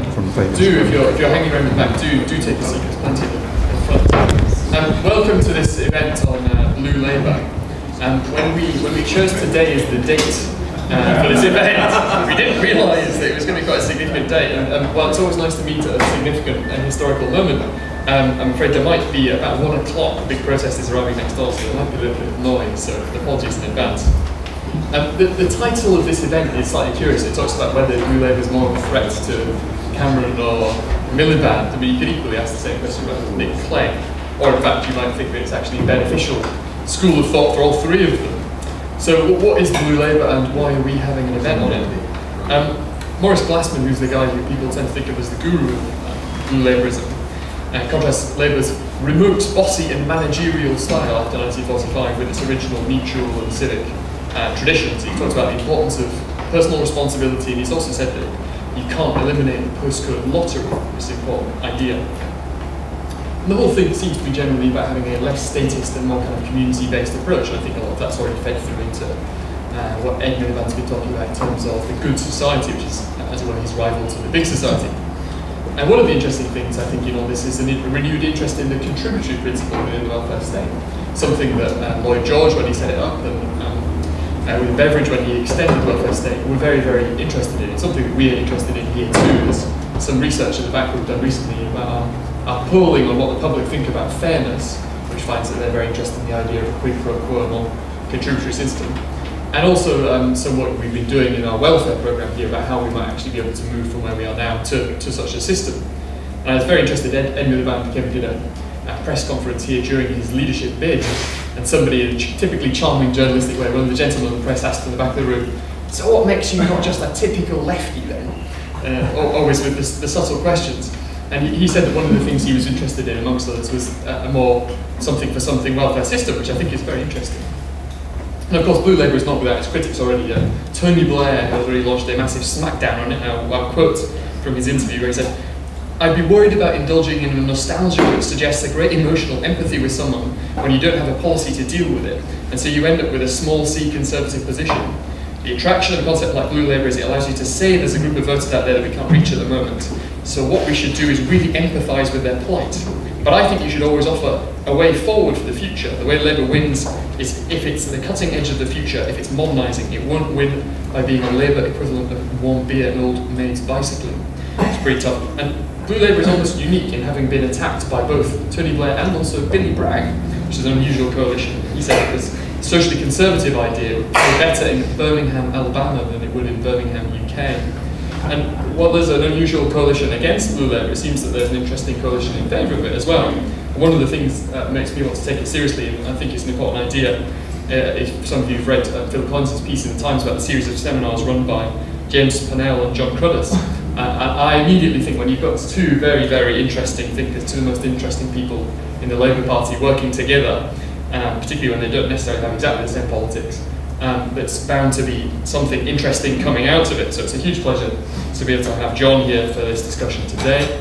if you're hanging around the back, do take a seat. There's plenty of them in front. Welcome to this event on Blue Labour. When we chose today as the date for this event, we didn't realise that it was going to be quite a significant day. And while it's always nice to meet at a significant and historical moment, I'm afraid there might be about 1 o'clock. Big protest is arriving next door, so there might be a little bit of noise. So apologies in advance. The title of this event is slightly curious. It talks about whether Blue Labour is more of a threat to Cameron or Miliband. I mean, you could equally ask the same question about Nick Clegg, or in fact, you might think that it's actually a beneficial school of thought for all three of them. So, what is Blue Labour, and why are we having an event on it? Lord Glasman, who's the guy who people tend to think of as the guru of Blue Labourism, contrasts Labour's remote, bossy, and managerial style after 1945 with its original mutual and civic traditions. He talks about the importance of personal responsibility, and he's also said that you can't eliminate the postcode lottery, which is an important idea. And the whole thing seems to be generally about having a less statist and more kind of community-based approach, and I think a lot of that's already fed through into what Ed Miliband's been talking about in terms of the good society, which is, as it were, his rival to the big society. And one of the interesting things, I think, in all this is a renewed interest in the contributory principle within the welfare state, something that Lloyd George, when he set it up, and with Beveridge, when he extended the welfare state, we're very, very interested in. It's something that we're interested in here too. There's some research at the back we've done recently about our polling on what the public think about fairness, which finds that they're very interested in the idea of a quid pro quo non-contributory system. And also some work we've been doing in our welfare programme here about how we might actually be able to move from where we are now to such a system. And I was very interested, Ed Miliband came and did a press conference here during his leadership bid, and somebody in a typically charming journalistic way, one of the gentlemen in the press asked in the back of the room, so what makes you not just a typical lefty then? Always with the subtle questions. And he said that one of the things he was interested in, amongst others, was a more something for something welfare system, which I think is very interesting. And of course, Blue Labour is not without its critics already. Tony Blair has already launched a massive smackdown on it. I'll quote from his interview where he said, "I'd be worried about indulging in a nostalgia which suggests a great emotional empathy with someone when you don't have a policy to deal with it, and so you end up with a small c conservative position. The attraction of a concept like Blue Labour is it allows you to say there's a group of voters out there that we can't reach at the moment. So what we should do is really empathise with their plight. But I think you should always offer a way forward for the future. The way Labour wins is if it's the cutting edge of the future, if it's modernising. It won't win by being a Labour equivalent of warm beer and old maids bicycling." It's pretty tough. And Blue Labour is almost unique in having been attacked by both Tony Blair and also Billy Bragg, which is an unusual coalition. He said it was a socially conservative idea would play better in Birmingham, Alabama than it would in Birmingham, UK. And while there's an unusual coalition against Blue Labour, it seems that there's an interesting coalition in favour of it as well. One of the things that makes me want to take it seriously, and I think it's an important idea, if some of you have read Phil Collins's piece in the Times about the series of seminars run by James Pannell and John Cruddas, I immediately think when you've got two very, very interesting thinkers, two of the most interesting people in the Labour Party working together, particularly when they don't necessarily have exactly the same politics, that's bound to be something interesting coming out of it. So it's a huge pleasure to be able to have John here for this discussion today.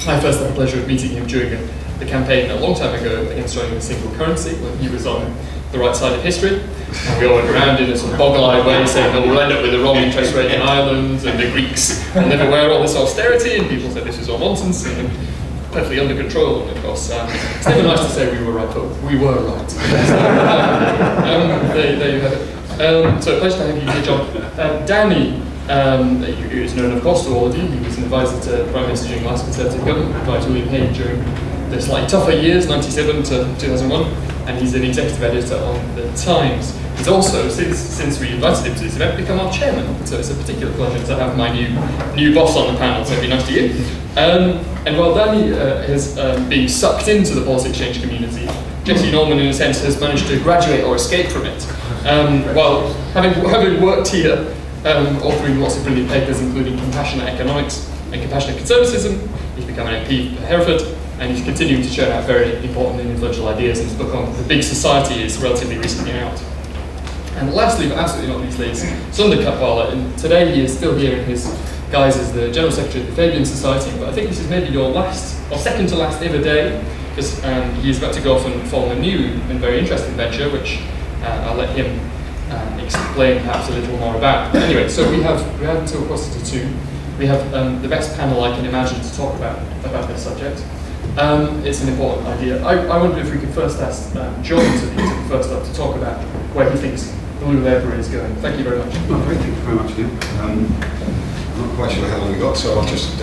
I first had the pleasure of meeting him during the campaign a long time ago against joining the single currency when he was on the right side of history. And we all went around in a sort of boggle-eyed way saying, "Oh, we'll end up with the wrong interest rate in Ireland, and the Greeks will never wear all this austerity," and people said this was all nonsense, and perfectly under control, and of course, it's never nice to say we were right, but we were right. So, there you have it. So, a pleasure to have you here, John. Danny, who is known, of course, to all of you. He was an advisor to the Prime Minister during the last Conservative government, advised to William Hague during the slightly tougher years, 97 to 2001, and he's an executive editor on The Times. He's also, since we invited him to this event, become our chairman, so it's a particular pleasure to have my new boss on the panel, so it'd be nice to you. And while Danny has been sucked into the policy exchange community, Jesse Norman, in a sense, has managed to graduate or escape from it. While having worked here, authoring lots of brilliant papers, including Compassionate Economics and Compassionate Conservatism, he's become an MP for Hereford, and he's continuing to churn out very important and influential ideas, and his book on the big society is relatively recently out. And lastly, but absolutely not least, is Sunder Katwala, and today he is still here in his guise as the General Secretary of the Fabian Society, but I think this is maybe your last, or second to last ever day, because he is about to go off and form a new and very interesting venture, which I'll let him explain perhaps a little more about. But anyway, so we have until 1:45. We have the best panel I can imagine to talk about this subject. It's an important idea. I wonder if we could first ask John to be first up to talk about where he thinks blue labour is going. Thank you very much. Oh, great, thank you very much, Neil. I'm not quite sure how long we got, so I'll just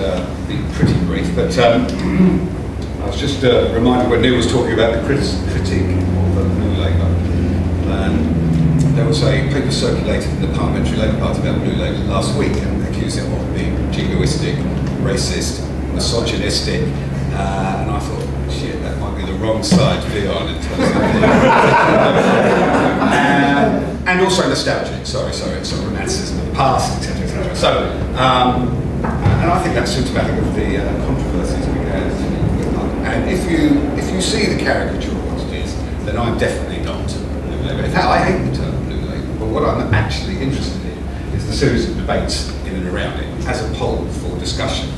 be pretty brief. But I was just reminded when Neil was talking about the critique of blue labour. There was a paper circulated in the Parliamentary Labour Party about blue labour last week, and accused it of being jingoistic, racist, misogynistic, and I thought, shit, that might be the wrong side to be on in terms of and also nostalgic, sorry, it's sort of romanticism of the past, etc., etc. So, and I think that's symptomatic of the controversies we had. And if you see the caricature of what it is, then I'm definitely not blue labour. In fact, I hate the term blue labour, but what I'm actually interested in is the series of debates in and around it as a poll for discussion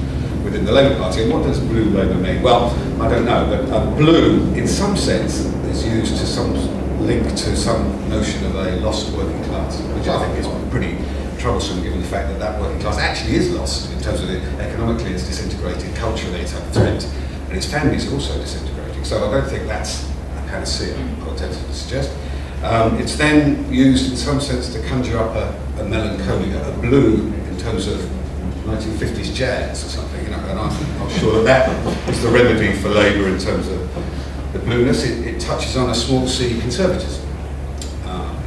within the Labour Party. And what does blue labour mean? Well, I don't know, but blue, in some sense, is used to some link to some notion of a lost working class, which I think is pretty troublesome given the fact that that working class actually is lost in terms of economically it's disintegrated, culturally it's under threat, and its families are also disintegrating. So I don't think that's a panacea, I would tend to suggest. It's then used in some sense to conjure up a melancholia, a blue in terms of 1950s jazz or something, you know, and I'm not sure that is the remedy for Labour in terms of the blueness. It touches on a small c conservatism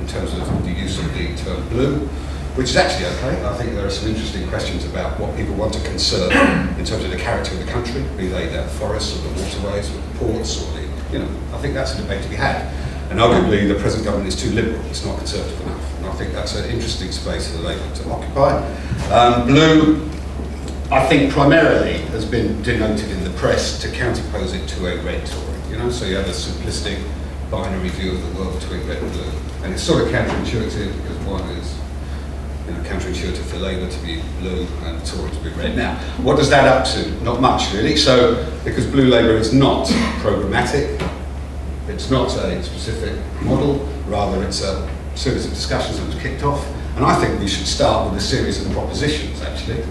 in terms of the use of the term blue, which is actually okay. I think there are some interesting questions about what people want to conserve in terms of the character of the country, be they the forests or the waterways or the ports or the, you know, I think that's a debate to be had. And arguably the present government is too liberal, it's not conservative enough. And I think that's an interesting space for Labour to occupy. Blue, I think primarily has been denoted in the press to counterpose it to a red Tory, you know, so you have a simplistic binary view of the world between red and blue. And it's sort of counterintuitive because one is, you know, counterintuitive for Labour to be blue and Tory to be red. Now, what does that up to? Not much really. So, because blue Labour is not programmatic, it's not a specific model, rather it's a series of discussions that was kicked off. And I think we should start with a series of propositions, actually,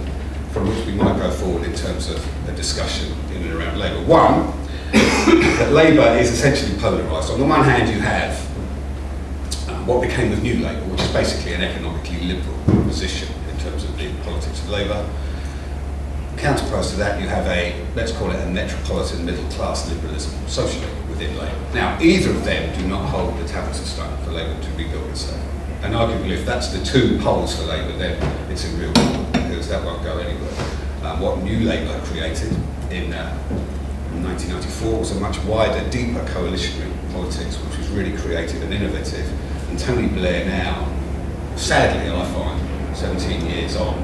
from which we might go forward in terms of a discussion in and around Labour. One, that Labour is essentially polarised. On the one hand, you have what became of New Labour, which is basically an economically liberal position in terms of the politics of Labour. Counterposed to that, you have a, let's call it a metropolitan middle-class liberalism, socially, within Labour. Now, either of them do not hold the tablets of stone for Labour to rebuild itself. And arguably, if that's the two poles for Labour, then it's in real trouble, because that won't go anywhere. What New Labour created in 1994 was a much wider, deeper coalitionary politics, which was really creative and innovative. And Tony Blair now, sadly, I find, 17 years on,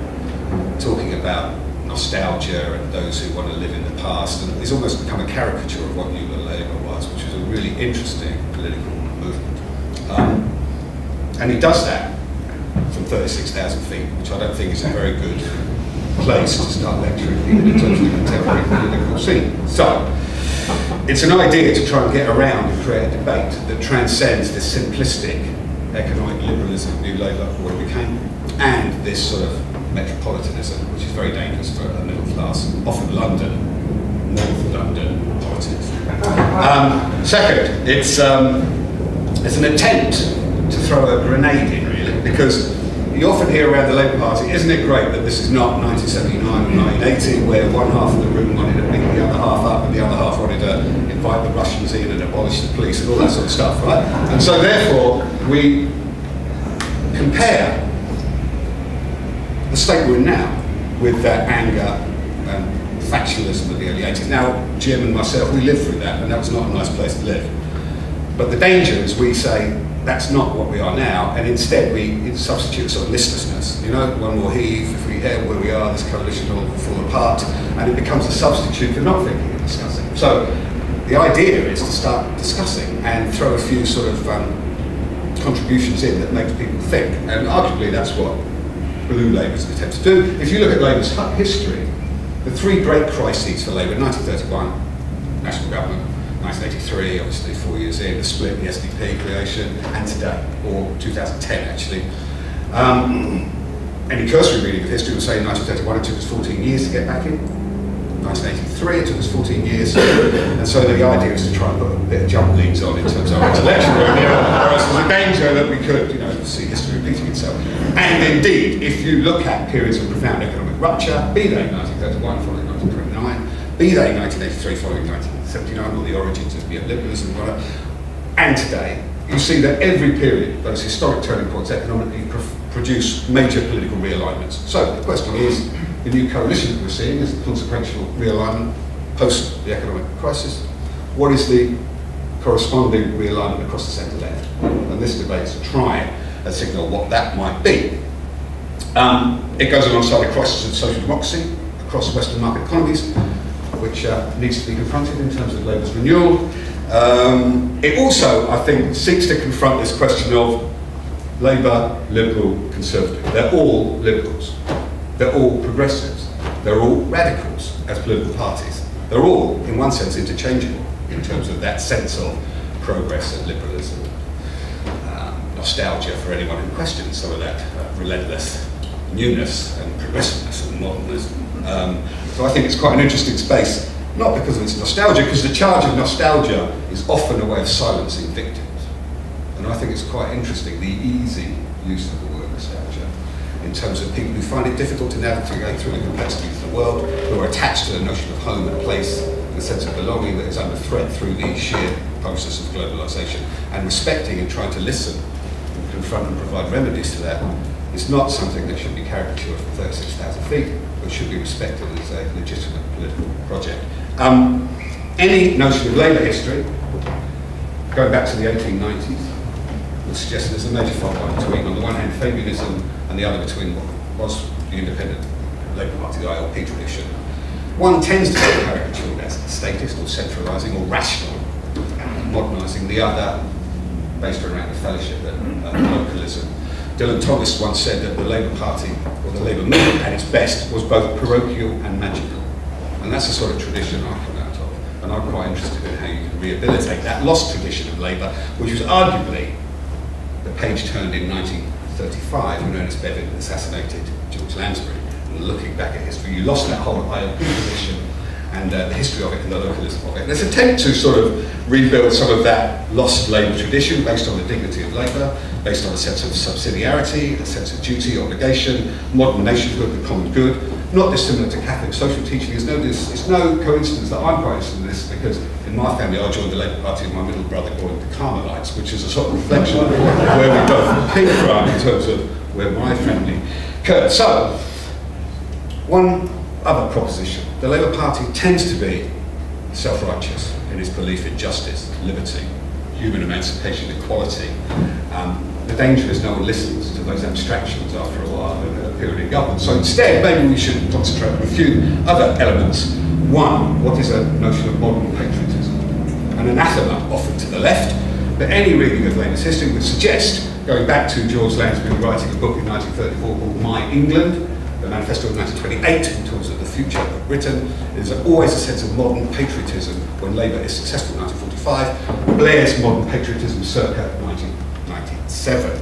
talking about nostalgia and those who want to live in the past, and it's almost become a caricature of what New Labour was, which was a really interesting political movement. And he does that from 36,000 feet, which I don't think is a very good place to start lecturing even in terms of the contemporary political scene. So, it's an idea to try and get around and create a debate that transcends this simplistic economic liberalism of New Labour, what it became, and this sort of metropolitanism, which is very dangerous for a middle class, often London, North London politics. Second, it's an attempt to throw a grenade in, really, because you often hear around the Labour Party, isn't it great that this is not 1979 or 1980, where one half of the room wanted to pick the other half up and the other half wanted to invite the Russians in and abolish the police and all that sort of stuff, right? And so therefore, we compare the state we're in now with that anger and factionalism of the early 80s. Now, Jim and myself, we lived through that, and that was not a nice place to live. But the danger is we say, that's not what we are now, and instead we substitute sort of listlessness. You know, one more heave, if we hear where we are, this coalition will fall apart, and it becomes a substitute for not thinking and discussing. So the idea is to start discussing and throw a few sort of contributions in that makes people think, and arguably that's what Blue Labour is an attempt to do. If you look at Labour's history, the three great crises for Labour: 1931, national government; 1983, obviously 4 years in, the split, the SDP creation, and today, or 2010 actually. Any cursory reading of history would say in 1931 it took us 14 years to get back in. 1983 it took us 14 years. And so the idea is to try and put a bit of jump leads on in terms of our intellectual whereas there's a danger that we could, see history repeating itself. And indeed, if you look at periods of profound economic rupture, be they 1931 following 1929, be they 1983 following 1979, or the origins of neoliberalism, whatever, and today, you see that every period, those historic turning points economically, produce major political realignments. So the question is, the new coalition that we're seeing is the consequential realignment post the economic crisis. What is the corresponding realignment across the centre-left? And this debate is to try and signal what that might be. It goes alongside a crisis of social democracy across Western market economies, which needs to be confronted in terms of Labour's renewal. It also, I think, seeks to confront this question of Labour, Liberal, Conservative. They're all liberals. They're all progressives. They're all radicals as political parties. They're all, in one sense, interchangeable in terms of that sense of progress and liberalism. Nostalgia for anyone who questions some of that relentless newness and progressiveness and modernism. So I think it's quite an interesting space, not because of its nostalgia, because the charge of nostalgia is often a way of silencing victims. And I think it's quite interesting, the easy use of the word nostalgia, in terms of people who find it difficult to navigate through the complexities of the world, who are attached to the notion of home and place, and the sense of belonging that is under threat through the sheer process of globalisation, and respecting and trying to listen and confront and provide remedies to that is not something that should be caricatured from 36,000 feet, but should be respected as a legitimate political project. Any notion of Labour history, going back to the 1890s, would suggest there's a major fault line between, on the one hand, Fabianism, and the other between what was the independent Labour Party, the ILP tradition. One tends to be caricatured as statist or centralising or rational, modernising, the other based around the fellowship and localism. Dylan Thomas once said that the Labour Party, or the Labour movement at its best, was both parochial and magical. And that's the sort of tradition I come out of. And I'm quite interested in how you can rehabilitate that lost tradition of Labour, which was arguably the page turned in 1935 when Ernest Bevin assassinated George Lansbury. And looking back at history, you lost that whole ILP tradition and the history of it and the localism of it. And there's an attempt to sort of rebuild some of that lost Labour tradition based on the dignity of Labour, based on a sense of subsidiarity, a sense of duty, obligation, modern nationhood, the common good, not dissimilar to Catholic social teaching. It's no coincidence that I'm quite interested in this, because in my family I joined the Labour Party and my middle brother joined the Carmelites, which is a sort of reflection of where we both came from in terms of where my family occurred. So, one other proposition. The Labour Party tends to be self-righteous in its belief in justice, liberty, human emancipation, equality. The danger is no one listens to those abstractions after a while in a period in government. So instead, maybe we should concentrate on a few other elements. One, what is a notion of modern patriotism? An anathema often to the left, but any reading of Labour's history would suggest, going back to George Lansbury writing a book in 1934 called My England, the manifesto of 1928 in terms of the future of Britain, there's always a sense of modern patriotism when Labour is successful in 1945. Blair's modern patriotism circa 1997.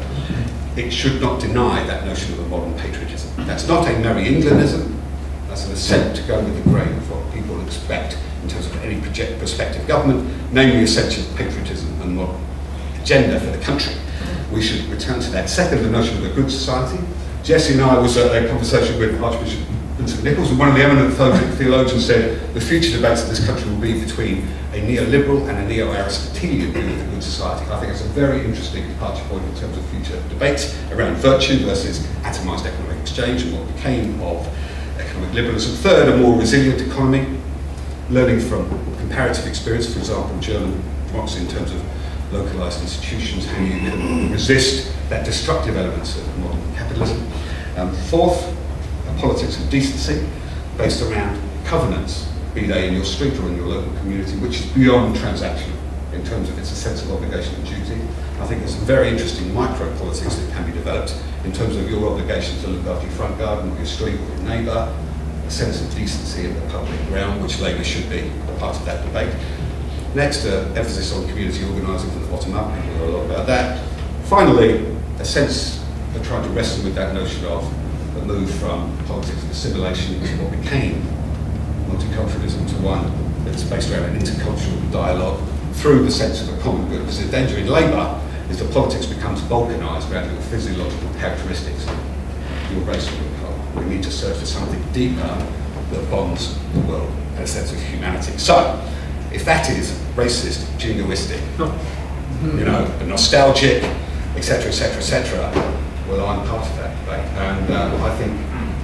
It should not deny that notion of a modern patriotism. That's not a Merry Englandism, that's an assent to go with the grain of what people expect in terms of any prospective government, namely a sense of patriotism and modern agenda for the country. We should return to that. Second, the notion of a good society. Jesse and I was at a conversation with Archbishop Vincent Nichols, and one of the eminent theologians said the future debates in this country will be between a neoliberal and a neo-Aristotelian view of the good society. I think it's a very interesting departure point in terms of future debates around virtue versus atomised economic exchange and what became of economic liberalism. Third, a more resilient economy, learning from comparative experience, for example, German democracy in terms of localised institutions, how you can resist that destructive elements of modern capitalism. Fourth, a politics of decency based around covenants, be they in your street or in your local community, which is beyond transactional in terms of its sense of obligation and duty. I think there's some very interesting micro-politics that can be developed in terms of your obligation to look after your front garden or your street or your neighbour, a sense of decency in the public realm, which Labour should be a part of that debate. Next, emphasis on community organising from the bottom up. We'll hear a lot about that. Finally, a sense of trying to wrestle with that notion of that moved from politics of assimilation to what became multiculturalism, to one that's based around an intercultural dialogue through the sense of a common good. Because the danger in Labour is that politics becomes balkanised around your physiological characteristics, your race or your colour. We need to search for something deeper that bonds the world and a sense of humanity. So, if that is racist, jingoistic, you know, nostalgic, etc., etc., etc., well, I'm part of that debate, and I think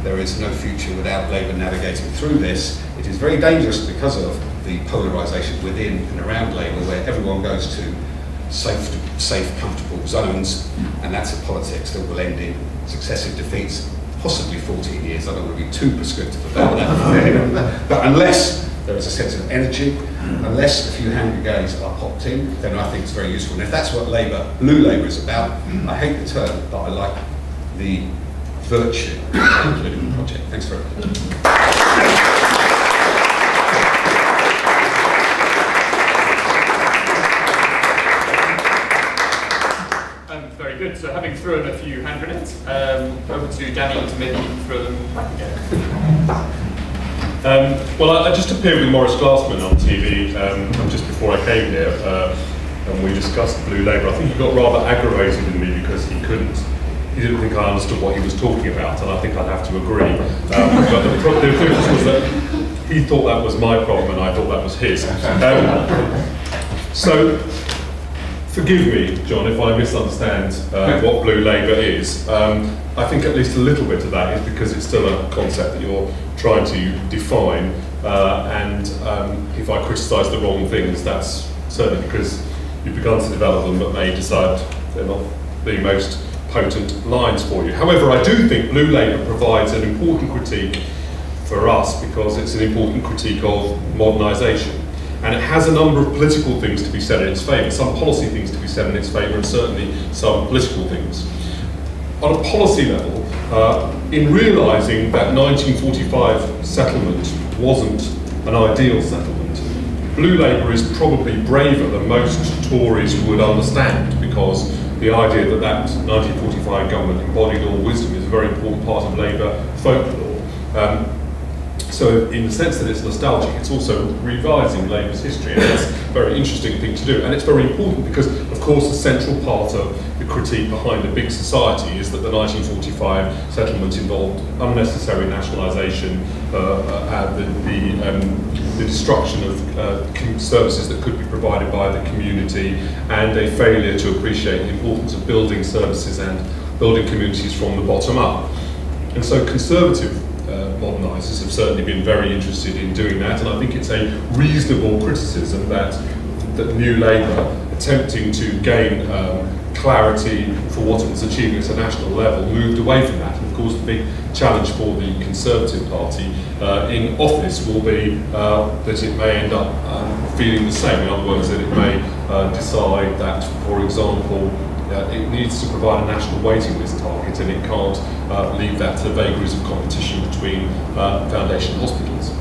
there is no future without Labour navigating through this. It is very dangerous because of the polarisation within and around Labour, where everyone goes to safe, comfortable zones, and that's a politics that will end in successive defeats, possibly 14 years. I don't want to be too prescriptive about that. But unless there is a sense of energy, unless a few hand grenades are popped in, then I think it's very useful. And if that's what Labour, Blue Labour is about, I hate the term, but I like the virtue of the political project. Thanks very much. Very good. So having thrown a few hand grenades, over to Danny to maybe throw them back again. Well, I just appeared with Lord Glasman on TV just before I came here, and we discussed Blue Labour. I think he got rather aggravated with me because he didn't think I understood what he was talking about, and I think I'd have to agree. But the difference was that he thought that was my problem and I thought that was his. So, forgive me, John, if I misunderstand what Blue Labour is. I think at least a little bit of that is because it's still a concept that you're trying to define, and if I criticise the wrong things, that's certainly because you've begun to develop them but may decide they're not the most potent lines for you. However, I do think Blue Labour provides an important critique for us because it's an important critique of modernisation. And it has a number of political things to be said in its favour, some policy things to be said in its favour, and certainly some political things. On a policy level, in realising that 1945 settlement wasn't an ideal settlement, Blue Labour is probably braver than most Tories would understand, because the idea that that 1945 government embodied all wisdom is a very important part of Labour folklore. So in the sense that it's nostalgic, it's also revising Labour's history, and that's a very interesting thing to do. And it's very important because, of course, a central part of the critique behind a big society is that the 1945 settlement involved unnecessary nationalisation, the destruction of services that could be provided by the community, and a failure to appreciate the importance of building services and building communities from the bottom up. And so conservative modernisers have certainly been very interested in doing that, and I think it's a reasonable criticism that New Labour, attempting to gain clarity for what it was achieving at a national level, moved away from that. And of course the big challenge for the Conservative Party in office will be that it may end up feeling the same. In other words, that it may decide that, for example, it needs to provide a national waiting list target, and it can't leave that to the vagaries of competition between foundation hospitals.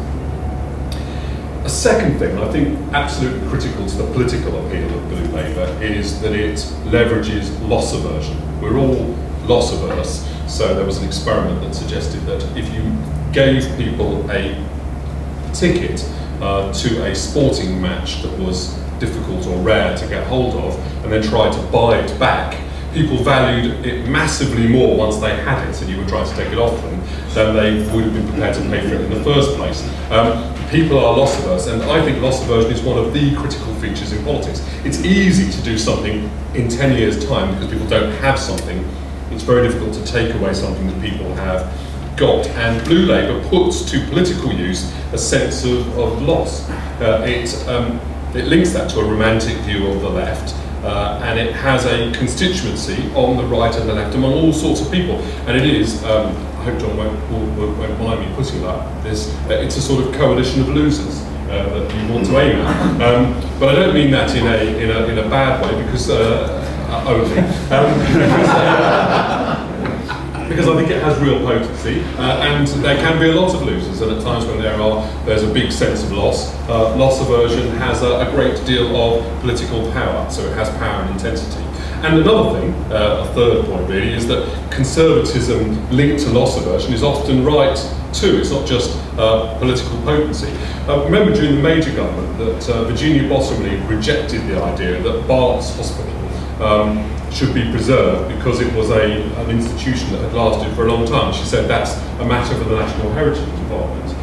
A second thing, I think absolutely critical to the political appeal of Blue Labour, is that it leverages loss aversion. We're all loss averse, so there was an experiment that suggested that if you gave people a ticket to a sporting match that was difficult or rare to get hold of, and then tried to buy it back, people valued it massively more once they had it and you were trying to take it off them than they would have been prepared to pay for it in the first place. People are loss averse, and I think loss aversion is one of the critical features in politics. It's easy to do something in 10 years' time because people don't have something. It's very difficult to take away something that people have got, and Blue Labour puts to political use a sense of loss. It links that to a romantic view of the left, and it has a constituency on the right and the left among all sorts of people. And it is, I hope John won't mind me putting it like this, it's a sort of coalition of losers that you want to aim at. But I don't mean that in a bad way, because only. because I think it has real potency, and there can be a lot of losers, and at times when there's a big sense of loss. Loss aversion has a great deal of political power, so it has power and intensity. And another thing, a third point really, is that conservatism linked to loss aversion is often right too. It's not just political potency. Remember during the Major government that Virginia Bottomley rejected the idea that Bart's Hospital should be preserved because it was an institution that had lasted for a long time. She said that's a matter for the National Heritage Department.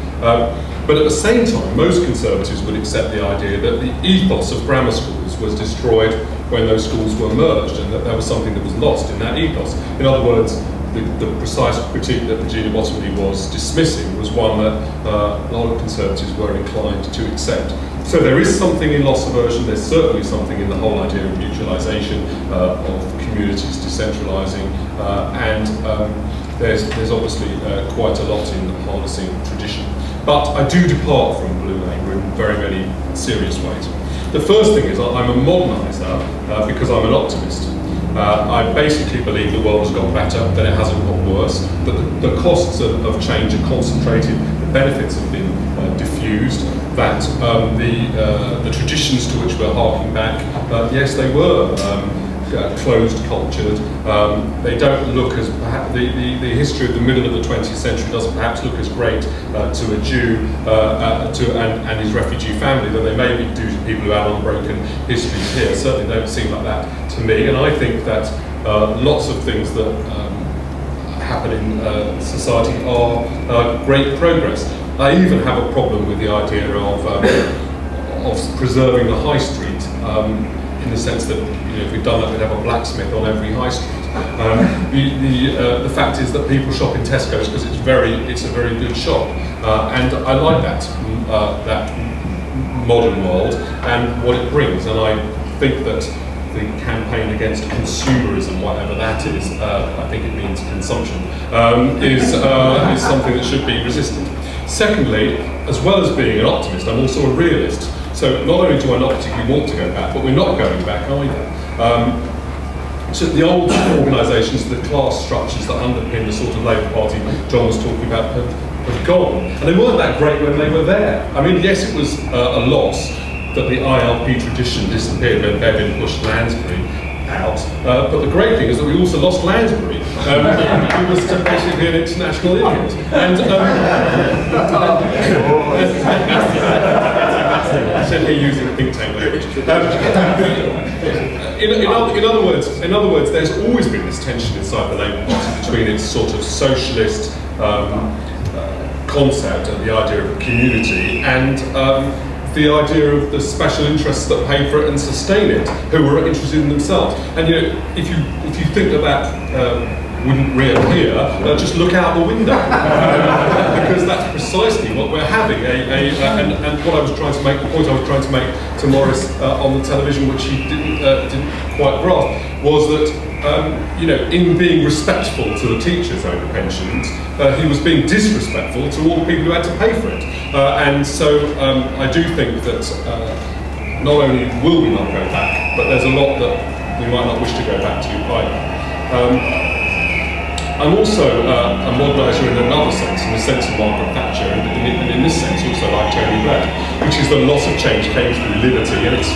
But at the same time, most Conservatives would accept the idea that the ethos of grammar schools was destroyed when those schools were merged, and that there was something that was lost in that ethos. In other words, the precise critique that Virginia Bottomley was dismissing was one that a lot of Conservatives were inclined to accept. So there is something in loss aversion, there's certainly something in the whole idea of mutualisation, of communities decentralising, and there's obviously quite a lot in the harnessing tradition. But I do depart from Blue Labour in very many serious ways. The first thing is I'm a moderniser because I'm an optimist. I basically believe the world has got better, that it hasn't got worse, that the costs of change are concentrated, the benefits have been diffused, that the traditions to which we're harking back, yes, they were closed cultured. They don't look as, the history of the middle of the 20th century doesn't perhaps look as great to a Jew and his refugee family than they may be due to people who have unbroken histories here. Certainly don't seem like that to me, and I think that lots of things that happen in society are great progress. I even have a problem with the idea of preserving the high street, in the sense that, you know, if we'd done that, we'd have a blacksmith on every high street. The fact is that people shop in Tesco's because it's a very good shop, and I like that modern world and what it brings. And I think that the campaign against consumerism, whatever that is, I think it means consumption, is something that should be resisted. Secondly, as well as being an optimist, I'm also a realist. So not only do I not particularly want to go back, but we're not going back either. So the old organisations, the class structures that underpin the sort of Labour Party John was talking about have gone. And they weren't that great when they were there. I mean, yes, it was a loss that the ILP tradition disappeared when Bevan pushed Lansbury out. But the great thing is that we also lost Lansbury. It was basically an international idiot. And certainly using think tank language. In other words, there's always been this tension inside the Labour Party between its sort of socialist concept and the idea of a community and the idea of the special interests that pay for it and sustain it, who were interested in themselves. And you know, if you think that wouldn't reappear, just look out the window, because that's precisely what we're having. And what I was trying to make, the point I was trying to make to Morris on the television, which he didn't quite grasp, was that you know, in being respectful to the teachers over pensions, he was being disrespectful to all the people who had to pay for it. And so I do think that not only will we not go back, but there's a lot that we might not wish to go back to either. I'm also a moderniser in another sense, in the sense of Margaret Thatcher, and in this sense also like Tony Blair, which is that loss of change came through liberty, and it's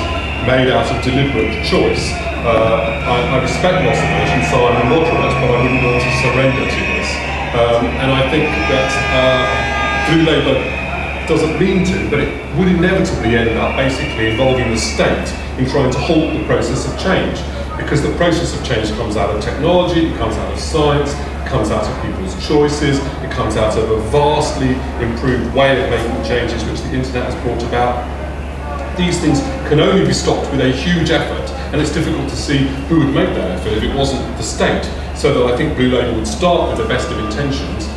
made out of deliberate choice. I respect loss aversion, so I'm a moderate, but I wouldn't want to surrender to this. And I think that Blue Labour doesn't mean to, but it would inevitably end up basically involving the state in trying to halt the process of change. Because the process of change comes out of technology, it comes out of science, it comes out of people's choices, it comes out of a vastly improved way of making changes which the internet has brought about. These things can only be stopped with a huge effort, and it's difficult to see who would make that effort if it wasn't the state. So that I think Blue Labour would start with the best of intentions,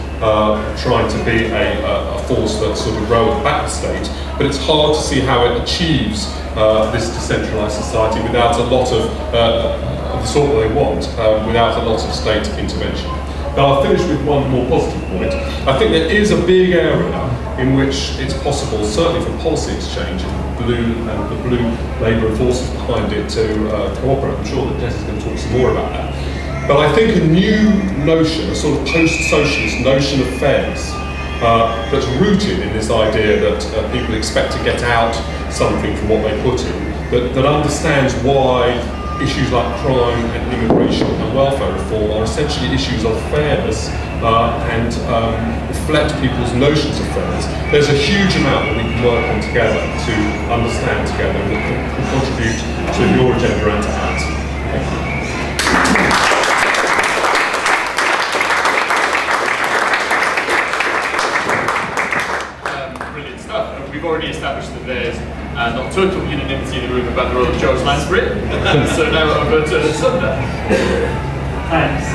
trying to be a force that sort of rolled back the state, but it's hard to see how it achieves this decentralised society without a lot of the sort that they want, without a lot of state intervention. Now I'll finish with one more positive point. I think there is a big area in which it's possible, certainly for policy exchange, and the Blue Labour and forces behind it to cooperate. I'm sure that Jess is going to talk some more about that. But I think a new notion, a sort of post-socialist notion of fairness, that's rooted in this idea that people expect to get out something from what they put in, that understands why issues like crime and immigration and welfare reform are essentially issues of fairness and reflect people's notions of fairness. There's a huge amount that we can work on together to understand together that can contribute to your agenda and to ours. Thank you. Brilliant stuff. We've already established that there's not total unanimity in the room about the role of George Lansbury. So now over to Sunda. Thanks.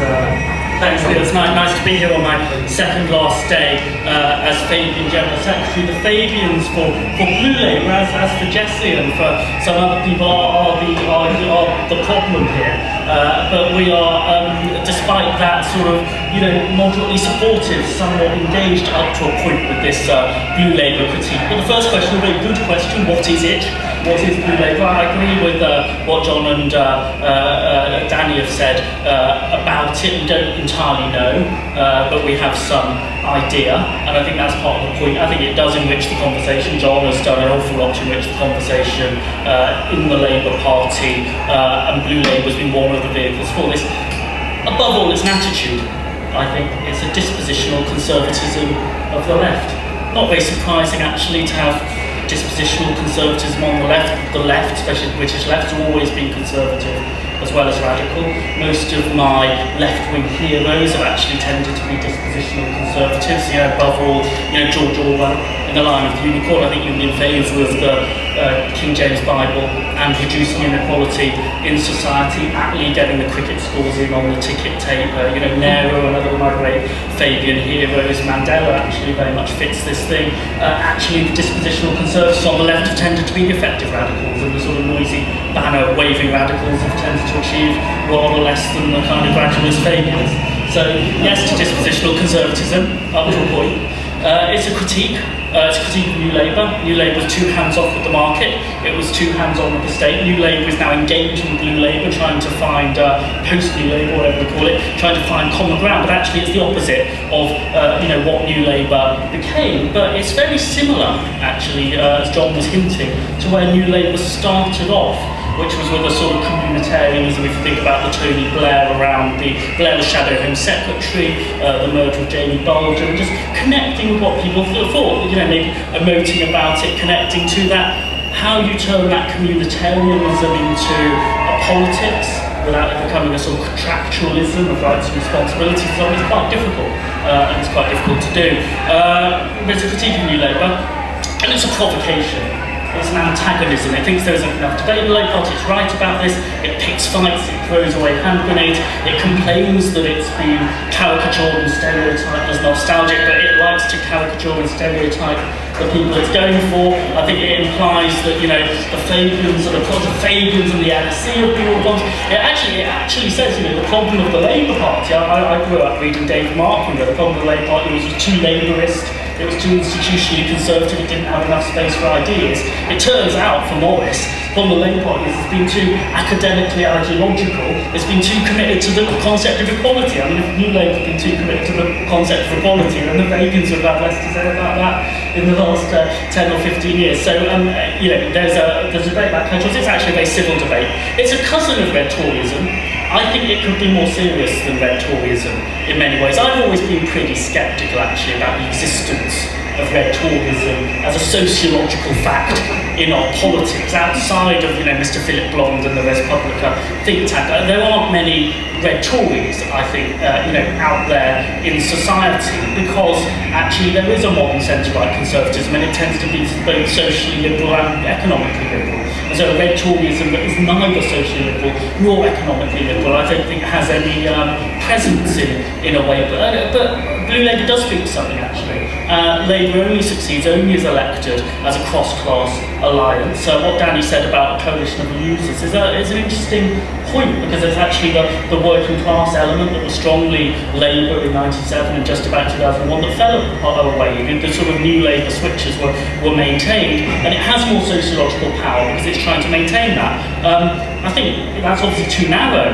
Thanks, Neil. It's nice to be here on my second last day as Fabian General Secretary. The Fabians for Blue Labour, as for Jesse and for some other people, are the problem here. But we are, despite that, sort of, moderately supportive, somewhat engaged up to a point with this Blue Labour critique. But the first question, a very good question: what is it? What is Blue Labour? I agree with what John and Danny have said about it. We don't entirely know, but we have some idea, and I think that's part of the point. I think it does enrich the conversation. John has done an awful lot to enrich the conversation in the Labour Party, and Blue Labour has been one of the vehicles for this. Above all, it's an attitude. I think it's a dispositional conservatism of the left. Not very surprising, actually, to have dispositional conservatism on the left. The left, especially the British left, has always been conservative as well as radical. Most of my left-wing heroes have actually tended to be dispositional conservatives. Above all, George Orwell in The Line of the Unicorn. I think you'd be in favour of the King James Bible and reducing inequality in society. Attlee getting the cricket scores in on the ticket tape. Nero, another of my great Fabian heroes. Mandela actually very much fits this thing. Actually, the dispositional conservatives on the left have tended to be the effective radicals, and the sort of noisy banner-waving radicals have tended to achieve rather less than the kind of gradualist Fabians. So, yes to dispositional conservatism, up to a point. It's a critique. It's a critique of New Labour. New Labour was too hands-off with the market. It was too hands-on with the state. New Labour is now engaged with Blue Labour, trying to find, post-New Labour, whatever we call it, trying to find common ground. But actually it's the opposite of, what New Labour became. But it's very similar, actually, as John was hinting, to where New Labour started off, which was with a sort of communitarianism. If you think about the Tony Blair around Blair was Shadow Home Secretary, the merger of Jamie Bulger, and just connecting with what people thought, maybe emoting about it, connecting to that, how you turn that communitarianism into a politics without it becoming a sort of contractualism of rights and responsibilities. So it's quite difficult, and it's quite difficult to do. But it's a critique of New Labour, and it's a provocation. It's an antagonism. It thinks there isn't enough debate in the Labour Party. It's right about this. It picks fights. It throws away hand grenades. It complains that it's been caricatured and stereotyped as nostalgic, but it likes to caricature and stereotype the people it's going for. I think it implies that the Fabians and the Fabians and the LSE have been all gone. It actually says the problem of the Labour Party. I grew up reading David Markham. The problem of the Labour Party was too Labourist. It was too institutionally conservative, it didn't have enough space for ideas. It turns out, for Morris, from the Labour Party, it's been too academically ideological, it's been too committed to the concept of equality. I mean, if New Labour has been too committed to the concept of equality, then the Fabians would have less to say about that in the last 10 or 15 years. So, there's a debate about cultures. It's actually a very civil debate. It's a cousin of Red Toryism. I think it could be more serious than Red Toryism in many ways. I've always been pretty sceptical, actually, about the existence of Red Toryism as a sociological fact in our politics, outside of Mr. Philip Blond and the Respublica think tank. There aren't many Red Tories, I think, out there in society, because actually there is a modern centre-right conservatism, and it tends to be both socially liberal and economically liberal. And so a Red Toryism that is neither socially liberal nor economically liberal, I don't think has any presence in a way. But Blue Labour does speak to something, actually. Labour only succeeds, only is elected as a cross-class alliance. So what Danny said about a coalition of users is an interesting point, because there's actually the working class element that was strongly Labour in '97 and just about 2001 that fell away. The sort of New Labour switches were maintained, and it has more sociological power because it's trying to maintain that. I think that's obviously too narrow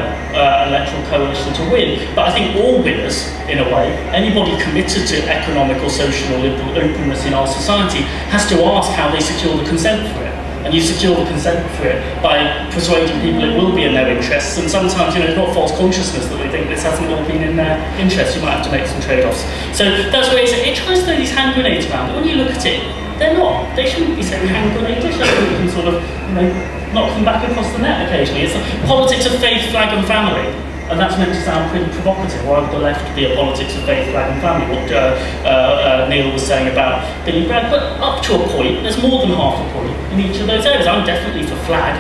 electoral coalition to win, but I think all winners, in a way, anybody committed to economic or social or liberal openness in our society has to ask how they secure the consent for it. And you secure the consent for it by persuading people it will be in their interests, and sometimes, you know, it's not false consciousness that they think this hasn't all been in their interests. You might have to make some trade-offs. So that's where it tries to throw these hand grenades around, but when you look at it, they're not. They shouldn't be saying hand grenades. They shouldn't be sort of, you know, knock them back across the net occasionally. It's the politics of faith, flag and family. And that's meant to sound pretty provocative. Why would the left be a politics of faith, flag and family? What Neil was saying about Billy Bragg. But up to a point, there's more than half a point in each of those areas. I'm definitely for flag.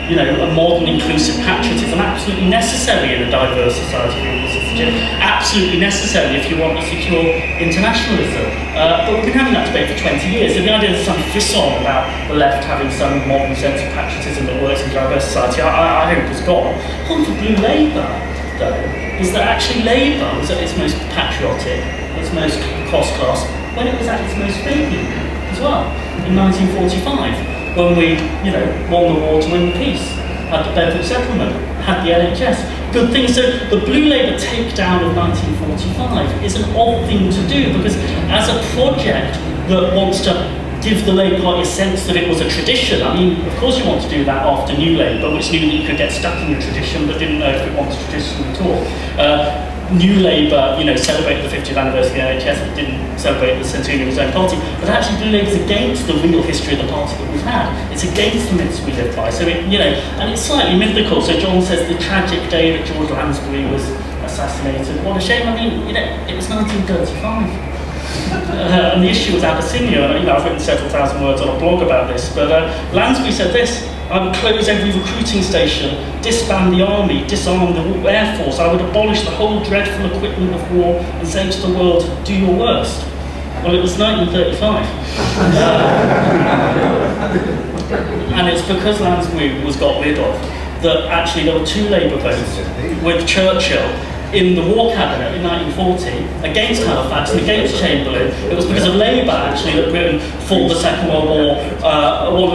You know, a modern, inclusive patriotism, absolutely necessary in a diverse society. Absolutely necessary if you want to secure internationalism. But we've been having that debate for 20 years. So the idea of some frisson about the left having some modern sense of patriotism that works in a diverse society, I hope is gone. The problem for Blue Labour, though, is that actually Labour was at its most patriotic, its most cross-class, when it was at its most Fabian as well, in 1945, when we, you know, won the war to win the peace, had the Bedford Settlement, had the NHS. Good thing. So the Blue Labour takedown of 1945 is an odd thing to do, because as a project that wants to give the Labour Party a sense that it was a tradition, I mean, of course you want to do that after New Labour, which knew that you could get stuck in a tradition but didn't know if it wants tradition at all. New Labour, you know, celebrated the 50th anniversary of the NHS, but didn't celebrate the centenary of its own party. But actually, Blue Labour is against the real history of the party that we've had. It's against the myths we live by. So, it, you know, and it's slightly mythical. So John says the tragic day that George Lansbury was assassinated. What a shame. I mean, you know, it was 1935. And the issue was Abyssinia. You know, I've written several thousand words on a blog about this. But Lansbury said this: I would close every recruiting station, disband the army, disarm the air force. I would abolish the whole dreadful equipment of war and say to the world, do your worst. Well, it was 1935. And it's because Lansbury was got rid of that actually there were two Labour votes with Churchill in the war cabinet in 1940 against Halifax and against Chamberlain. It was because of Labour actually that Britain fought the Second World War.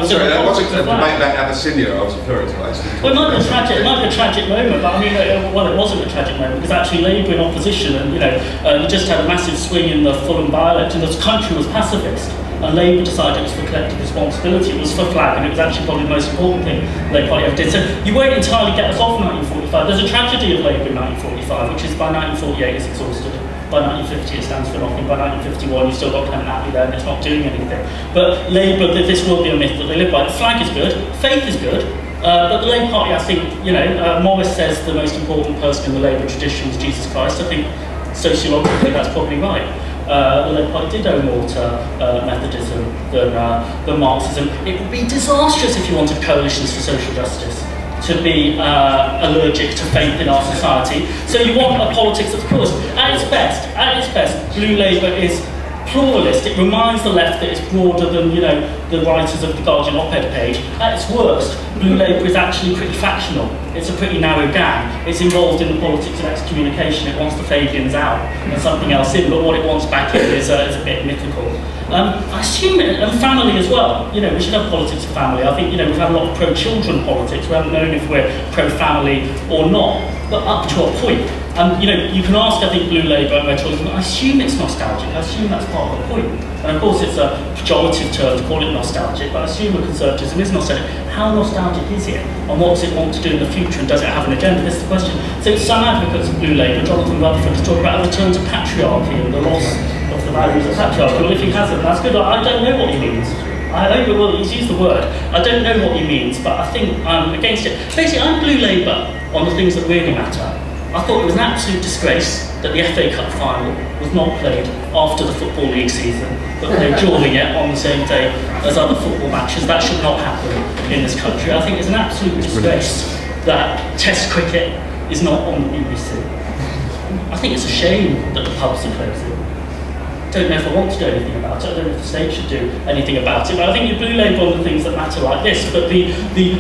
Sorry, that wasn't the debate about Abyssinia I was referring to. Well, it might be a tragic moment, but I mean, well, it wasn't a tragic moment because actually Labour in opposition, and you know, you just had a massive swing in the Fulham by-election. The country was pacifist. And Labour decided it was for collective responsibility, it was for flag, and it was actually probably the most important thing Labour Party ever did. So you won't entirely get us off 1945. There's a tragedy of Labour in 1945, which is by 1948 it's exhausted. By 1950 it stands for nothing. By 1951 you've still got Clement Attlee there and it's not doing anything. But Labour, this will be a myth that they live by. The flag is good, faith is good, but the Labour Party, I think, you know, Morris says the most important person in the Labour tradition is Jesus Christ. I think sociologically that's probably right. The Labour Party did owe more to Methodism than Marxism. It would be disastrous if you wanted coalitions for social justice to be allergic to faith in our society. So you want a politics, of course, at its best, Blue Labour is pluralist. It reminds the left that it's broader than, you know, the writers of the Guardian op-ed page. At its worst, Blue Labour is actually pretty factional. It's a pretty narrow gang. It's involved in the politics of excommunication. It wants the Fabians out and something else in, but what it wants back in is a bit mythical. I assume it, and family as well. You know, we should have politics of family. I think, you know, we've had a lot of pro-children politics. We haven't known if we're pro-family or not, but up to a point. You know, you can ask, I think, Blue Labour about children, but I assume it's nostalgic. I assume that's part of the point. And of course, it's a pejorative term to call it nostalgic, but I assume that conservatism is nostalgic. How nostalgic is it? And what does it want to do in the future? And does it have an agenda? This is the question. So some advocates of Blue Labour, Jonathan Rutherford, to talk about a return to patriarchy and the loss of the values of patriarchy. Well, if he hasn't, that's good. I don't know what he means. I hope it will. He's used the word. I don't know what he means, but I think I'm against it. Basically, I'm Blue Labour on the things that really matter. I thought it was an absolute disgrace that the FA Cup final was not played after the Football League season, but played during it on the same day as other football matches. That should not happen in this country. I think it's an absolute disgrace that Test cricket is not on the BBC. I think it's a shame that the pubs are closing. don't know if I want to do anything about it. I don't know if the state should do anything about it. But I think you blue label on the things that matter like this. But the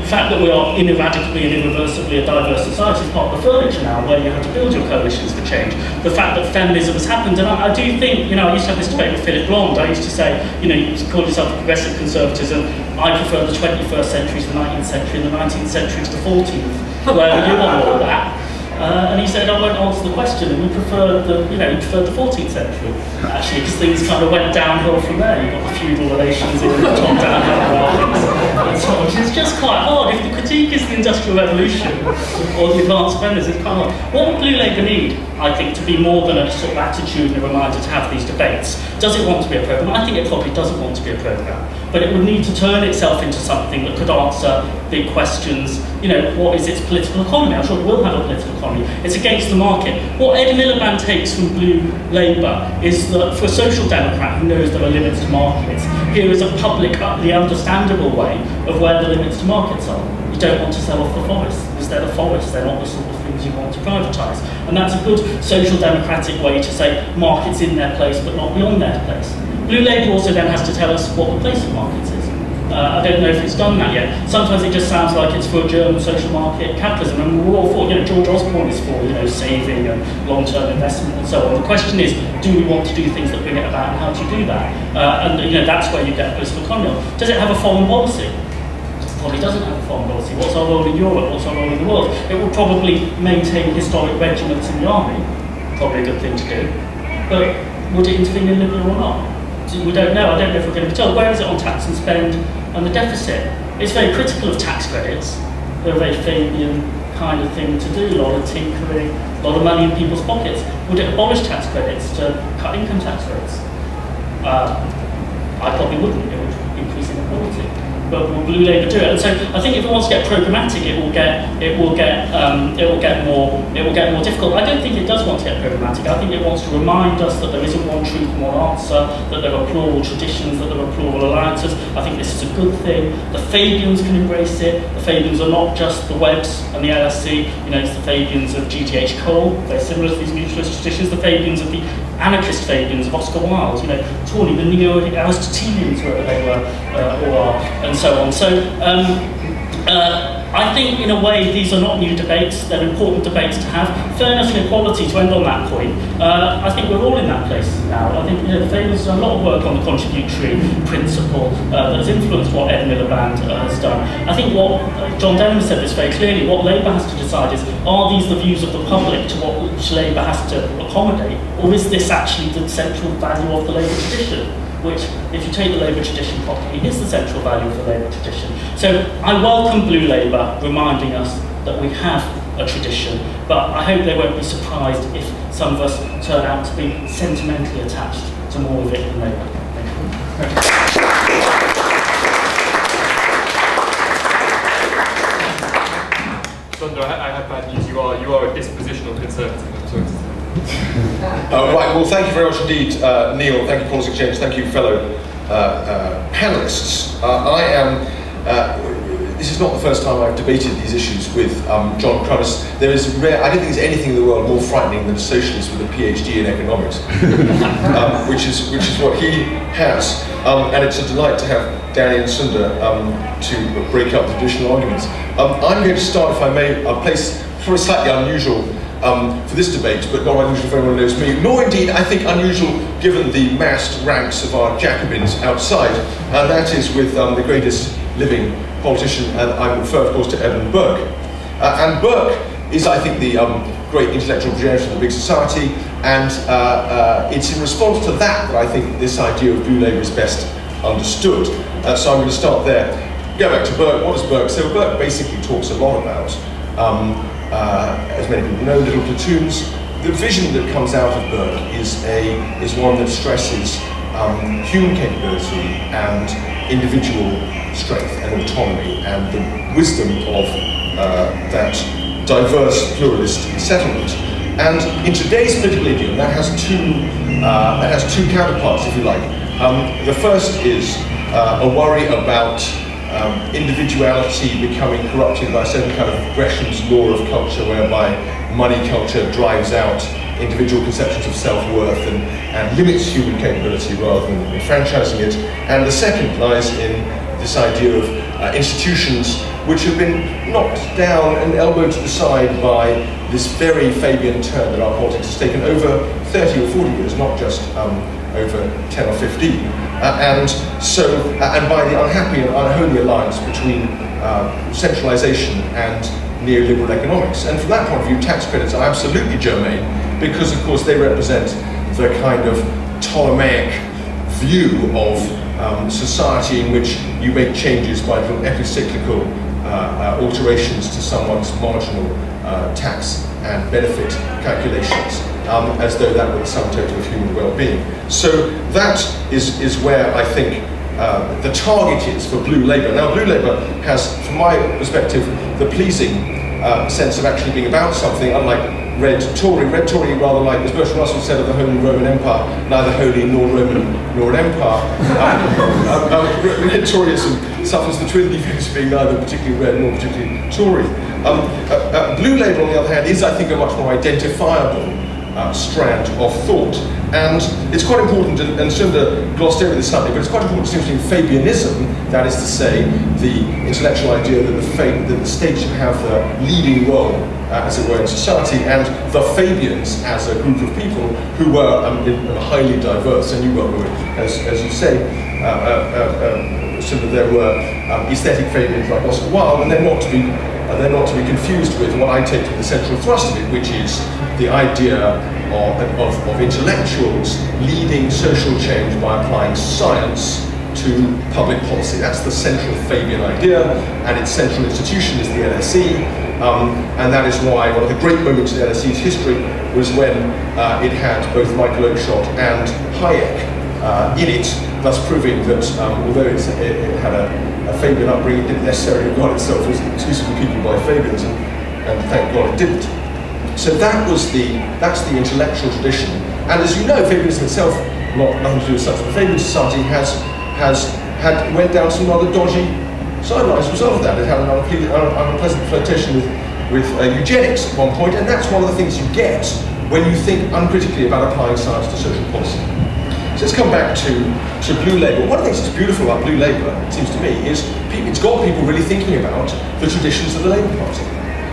fact that we are ineradicably and irreversibly a diverse society is part of the furniture now, where you have to build your coalitions for change. The fact that feminism has happened, and I do think, you know, I used to have this debate with Philip Blond. I used to say, you know, you call yourself a progressive conservatism. I prefer the 21st century to the 19th century, and the 19th century to the 14th. Where you want all of that. And he said, I won't answer the question, and we prefer the 14th century, actually, because things kind of went downhill from there. You've got the feudal relations in the top downhill and so on, which is just quite hard. If the critique is the Industrial Revolution or the advanced feminism, it's quite hard. What would Blue Labour need, I think, to be more than a sort of attitude and a reminder to have these debates? Does it want to be a programme? I think it probably doesn't want to be a programme, but it would need to turn itself into something that could answer big questions. You know, what is its political economy? I'm sure it will have a political economy. It's against the market. What Ed Miliband takes from Blue Labour is that for a social democrat who knows there are limits to markets, here is a publicly understandable way of where the limits to markets are. You don't want to sell off the forests, because they're the forests, they're not the sort of things you want to privatise. And that's a good social democratic way to say markets in their place but not beyond their place. Blue Labour also then has to tell us what the place of markets is. I don't know if it's done that yet. Sometimes it just sounds like it's for German social market capitalism, and we're all for, you know, George Osborne is for, you know, saving and long-term investment and so on. The question is, do we want to do things that bring it about, and how do you do that? And you know, that's where you get a political economy. Does it have a foreign policy? Probably doesn't have a foreign policy. What's our role in Europe? What's our role in the world? It will probably maintain historic regiments in the army. Probably a good thing to do. But would it intervene in Libya or not? We don't know. I don't know if we're going to be told. Where is it on tax and spend and the deficit? It's very critical of tax credits. They're a very Fabian kind of thing to do. A lot of tinkering, a lot of money in people's pockets. Would it abolish tax credits to cut income tax rates? I probably wouldn't. It would increase inequality. But will Blue Labour do it? And so I think if it wants to get programmatic, it will get more difficult. I don't think it does want to get programmatic. I think it wants to remind us that there isn't one truth and one answer, that there are plural traditions, that there are plural alliances. I think this is a good thing. The Fabians can embrace it. The Fabians are not just the Webbs and the LSC. You know, it's the Fabians of G.T.H. Cole, very similar to these mutualist traditions. The Fabians of the anarchist Fabians of Oscar Wilde. You know, Tawney, the neo-Aristotelians, wherever they were or are, and so on. So I think, in a way, these are not new debates. They're important debates to have. Fairness and equality, to end on that point, I think we're all in that place now. I think, you know, the Fabians have done a lot of work on the contributory principle that has influenced what Ed Miliband has done. I think what John Denham said this very clearly, what Labour has to decide is, are these the views of the public to which Labour has to accommodate, or is this actually the central value of the Labour tradition? Which, if you take the Labour tradition properly, is the central value of the Labour tradition. So I welcome Blue Labour reminding us that we have a tradition, but I hope they won't be surprised if some of us turn out to be sentimentally attached to more of it than Labour. Thank you. Sandra, I have bad news. You are a dispositional conservative. Right, well, thank you very much indeed, Neil. Thank you, Politics Exchange. Thank you, fellow panelists. This is not the first time I've debated these issues with John Cruddas. There is I don't think there's anything in the world more frightening than a socialist with a PhD in economics, which is what he has. And it's a delight to have Danny and Sundar to break up the traditional arguments. I'm going to start, if I may, a place for a slightly unusual for this debate, but not unusual if anyone knows me, nor indeed, I think, unusual given the massed ranks of our Jacobins outside, and that is with the greatest living politician, and I refer, of course, to Edmund Burke. And Burke is, I think, the great intellectual progenitor of the big society, and it's in response to that I think this idea of Blue Labour is best understood. So I'm going to start there. Go back to Burke. What does Burke say? Well, Burke basically talks a lot about as many people know, little platoons. The vision that comes out of Burke is one that stresses human capability and individual strength and autonomy, and the wisdom of that diverse pluralist settlement. And in today's political idiom, that has two counterparts, if you like. The first is a worry about individuality becoming corrupted by a certain kind of Gresham's law of culture, whereby money culture drives out individual conceptions of self-worth and limits human capability rather than enfranchising it. And the second lies in this idea of institutions which have been knocked down and elbowed to the side by this very Fabian turn that our politics has taken over 30 or 40 years, not just over 10 or 15. And by the unhappy and unholy alliance between centralisation and neoliberal economics. And from that point of view, tax credits are absolutely germane, because of course they represent the kind of Ptolemaic view of society in which you make changes by little epicyclical alterations to someone's marginal tax and benefit calculations, as though that were the sum total of human well-being. So that is where I think the target is for Blue Labour. Now, Blue Labour has, from my perspective, the pleasing sense of actually being about something, unlike Red Tory. Red Tory, rather like, as Bertrand Russell said of the Holy Roman Empire, neither holy nor Roman nor an empire. Red Toryism suffers the twin defects of being neither particularly red nor particularly Tory. Blue Labour, on the other hand, is, I think, a much more identifiable strand of thought. And it's quite important, and Sunda glossed over this slightly, but it's quite important to distinguish between Fabianism, that is to say, the intellectual idea that the state should have the leading role, as it were, in society, and the Fabians as a group of people who were highly diverse. And as you say, Sunda, there were aesthetic Fabians like Oscar Wilde, and they're not to be confused with what I take to be the central thrust of it, which is the idea of intellectuals leading social change by applying science to public policy. That's the central Fabian idea, and its central institution is the LSE, and that is why one of the great moments in the LSE's history was when it had both Michael Oakeshott and Hayek in it, thus proving that although it had a Fabian upbringing, it didn't necessarily regard itself as exclusively peopled by Fabians, and thank God it didn't. So that's the intellectual tradition. And as you know, Fabianism itself, nothing to do with such, but Fabian society went down some rather dodgy sidelines as a result of that. It had an unpleasant flirtation with eugenics at one point, and that's one of the things you get when you think uncritically about applying science to social policy. So let's come back to Blue Labour. One of the things that's beautiful about Blue Labour, it seems to me, is it's got people really thinking about the traditions of the Labour Party.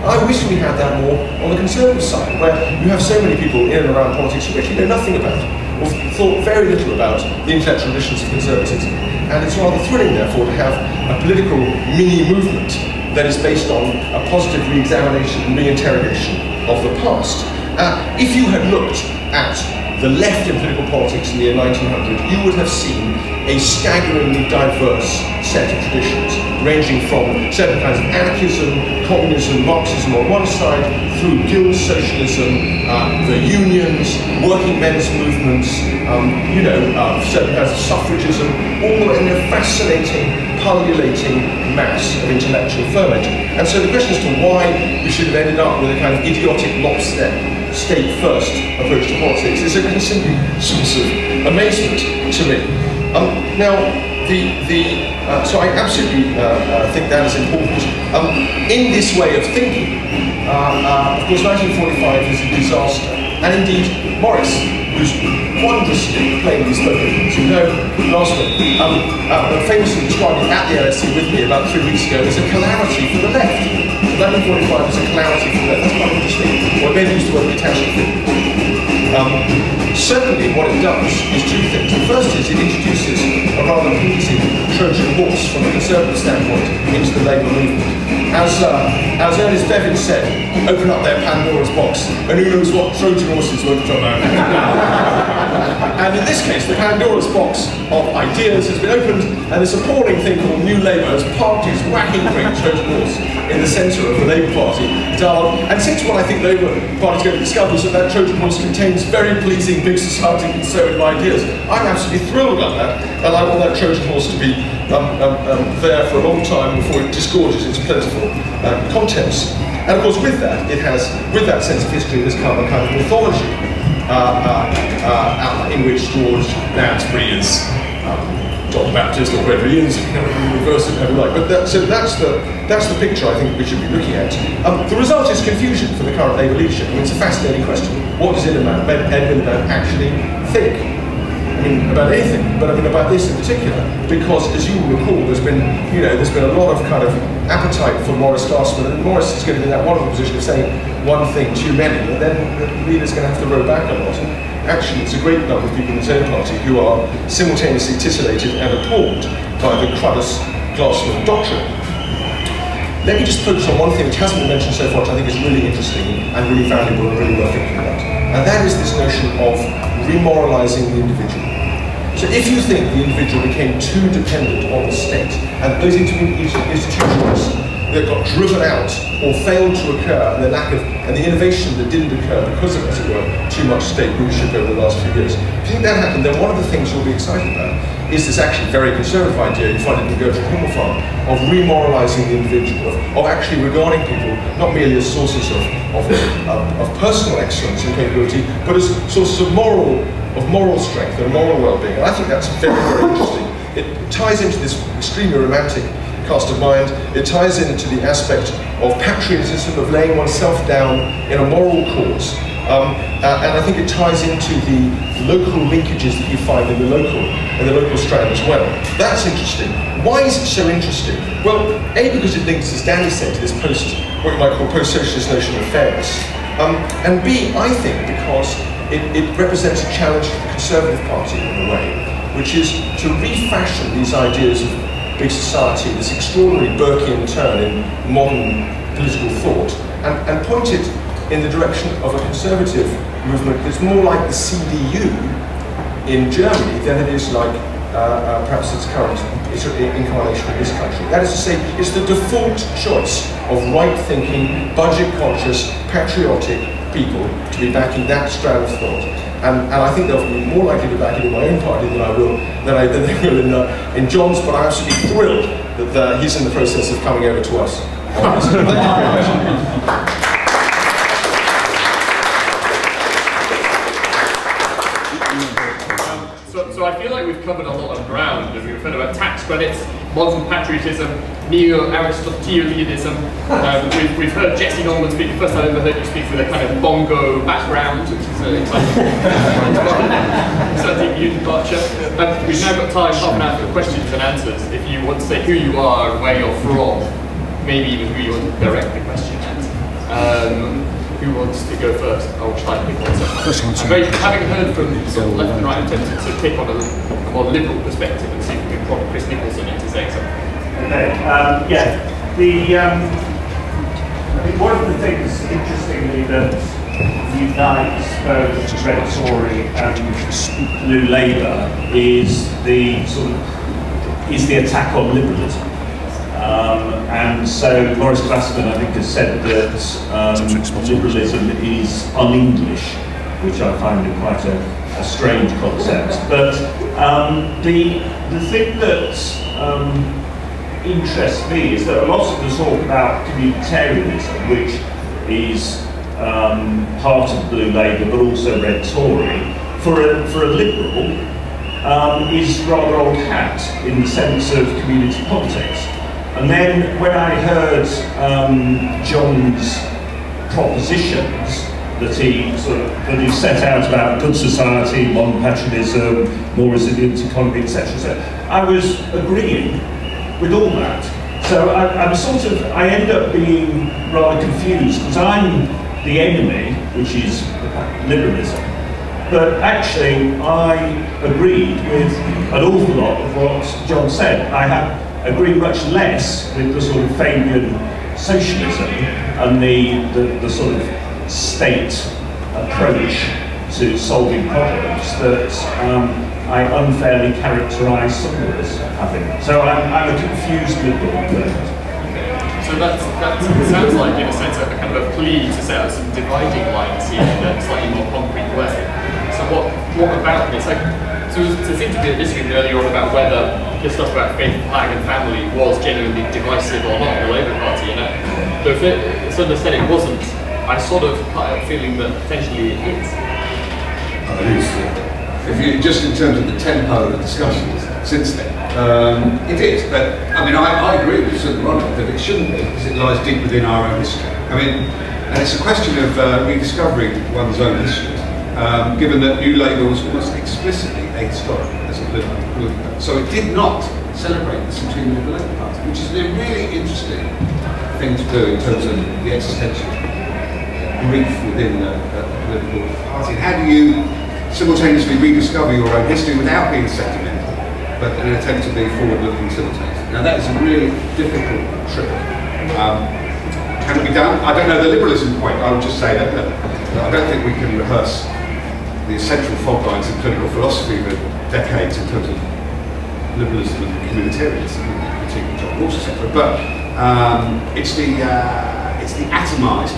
I wish we had that more on the Conservative side, where you have so many people in and around politics who actually know nothing about, or thought very little about, the intellectual traditions of conservatism. And it's rather thrilling, therefore, to have a political mini-movement that is based on a positive re-examination and re-interrogation of the past. If you had looked at the left in political politics in the year 1900, you would have seen a staggeringly diverse set of traditions, ranging from certain kinds of anarchism, communism, Marxism on one side, through guild socialism, the unions, working men's movements, certain kinds of suffragism, all in a fascinating, pullulating mass of intellectual ferment. And so the question as to why we should have ended up with a kind of idiotic lockstep state-first approach to politics is a simply source of amazement to me. So I absolutely think that is important. In this way of thinking, of course, 1945 is a disaster, and indeed Morris, who's wondrously plainly spoken, as you know, Glasman, famously described it at the LSE with me about 3 weeks ago as a calamity for the left. 1945 is a calamity for the left. That's quite interesting. Or maybe used the word catastrophe. Certainly what it does is two things. The first is it introduces a rather pleasing Trojan horse from a conservative standpoint into the Labour movement. As Ernest Bevin said, open up their Pandora's box, and who knows what Trojan horses won't come out. And in this case, the Pandora's box of ideas has been opened, and this appalling thing called New Labour has parked its whacking great Trojan horse in the centre of the Labour Party. And since what I think the Labour Party is going to discover is that Trojan horse contains very pleasing big society conservative ideas, I'm absolutely thrilled about that, and I want that Trojan horse to be there for a long time before it disgorges its plentiful contents. And of course, with that sense of history, there's come a kind of mythology in which George Lansbury is John Baptist or whoever he is, reverse it, however you like. But so that's the picture I think we should be looking at. The result is confusion for the current Labour leadership. I mean, it's a fascinating question. What does Ed Miliband actually think? I mean, about anything, but I mean about this in particular, because as you will recall, there's been a lot of kind of appetite for Lord Glasman, and Morris is going to be in that wonderful position of saying one thing too many, and then the leader's going to have to row back a lot. And actually, it's a great number of people in his own party who are simultaneously titillated and appalled by the Glasman doctrine. Let me just focus on one thing which hasn't been mentioned so far, which I think is really interesting and really valuable and really worth thinking about. And that is this notion of remoralizing the individual. So if you think the individual became too dependent on the state, and those institutions that got driven out or failed to occur, and the innovation that didn't occur because of, as it were, too much state rulership over the last few years, if you think that happened, then one of the things you'll be excited about is this actually very conservative idea, you find it in Gertrude Himmelfarb, of remoralizing the individual, of actually regarding people not merely as sources of personal excellence and capability, but as sources of moral strength and moral well-being. And I think that's very, very interesting. It ties into this extremely romantic cast of mind. It ties into the aspect of patriotism, of laying oneself down in a moral cause. And I think it ties into the local linkages that you find in the local strand as well. That's interesting. Why is it so interesting? Well, A, because it links, as Danny said, to this what you might call post-socialist notion of fairness. And B, I think, because it represents a challenge to the Conservative Party in a way, which is to refashion these ideas of big society, this extraordinary Burkean turn in modern political thought, and point it in the direction of a conservative movement that's more like the CDU in Germany than it is like perhaps its current incarnation in this country. That is to say, it's the default choice of right-thinking, budget-conscious, patriotic people to be backing that strand of thought. And I think they'll be more likely to back it in my own party than they will in John's, but I'm absolutely thrilled that he's in the process of coming over to us. Thank you very much. So I feel like we've covered a lot of ground. We've heard about tax credits, modern patriotism, neo-Aristotelianism. We've heard Jesse Norman speak. The first time I ever heard you speak with a kind of bongo background, which is exciting. Exciting new departure. We've now got time, half an hour for questions and answers. If you want to say who you are and where you're from, maybe even who you want to direct the question at. Who wants to go first? I'll try and pick one. Having heard from sort of left and right, I'm tempted to pick on a more liberal perspective and see if we can prompt Chris Nicholson into saying something. Okay. I think one of the things, interestingly, that unites both Red Tory and New Labour is the attack on liberalism. And so Lord Glasman, I think, has said that liberalism is un-English, which I find quite a strange concept. But the thing that interests me is that a lot of the talk about communitarianism, which is part of Blue Labour but also Red Tory, for a liberal is rather old hat in the sense of community politics. And then when I heard John's propositions that he set out about good society, modern patriotism, more resilient economy, etc., I was agreeing with all that. So I end up being rather confused because I'm the enemy, which is liberalism. But actually, I agreed with an awful lot of what John said. I agree much less with the sort of Fabian socialism and the sort of state approach to solving problems that I unfairly characterise some of us having. So I'm a confused liberal. So that sounds like, in a sense, a kind of a plea to set out some dividing lines here in a slightly more concrete way. So what about this? So there seemed to be a disagreement earlier on about whether the stuff about faith, flag and family was genuinely divisive or not in the Labour Party. But if it's understood it wasn't, I sort of had a feeling that potentially it is. It is. If you, just in terms of the tempo of the discussions since then, It is, but I mean, I agree with Sir Ronald that it shouldn't be, because it lies deep within our own history. I mean, and it's a question of rediscovering one's own history, given that New Labour was almost explicitly ahistoric as a political movement. So it did not celebrate the centenary of the Labour Party, which is a really interesting thing to do in terms of the existential grief within a political party. And how do you simultaneously rediscover your own history without being sentimental, but in an attempt to be forward-looking simultaneously? Now that is a really difficult trick. Can it be done? I don't know the liberalism point. I would just say that I don't think we can rehearse the essential fault lines in political philosophy for decades in terms of liberalism and communitarianism, particularly John Rawls, etc. But it's the atomised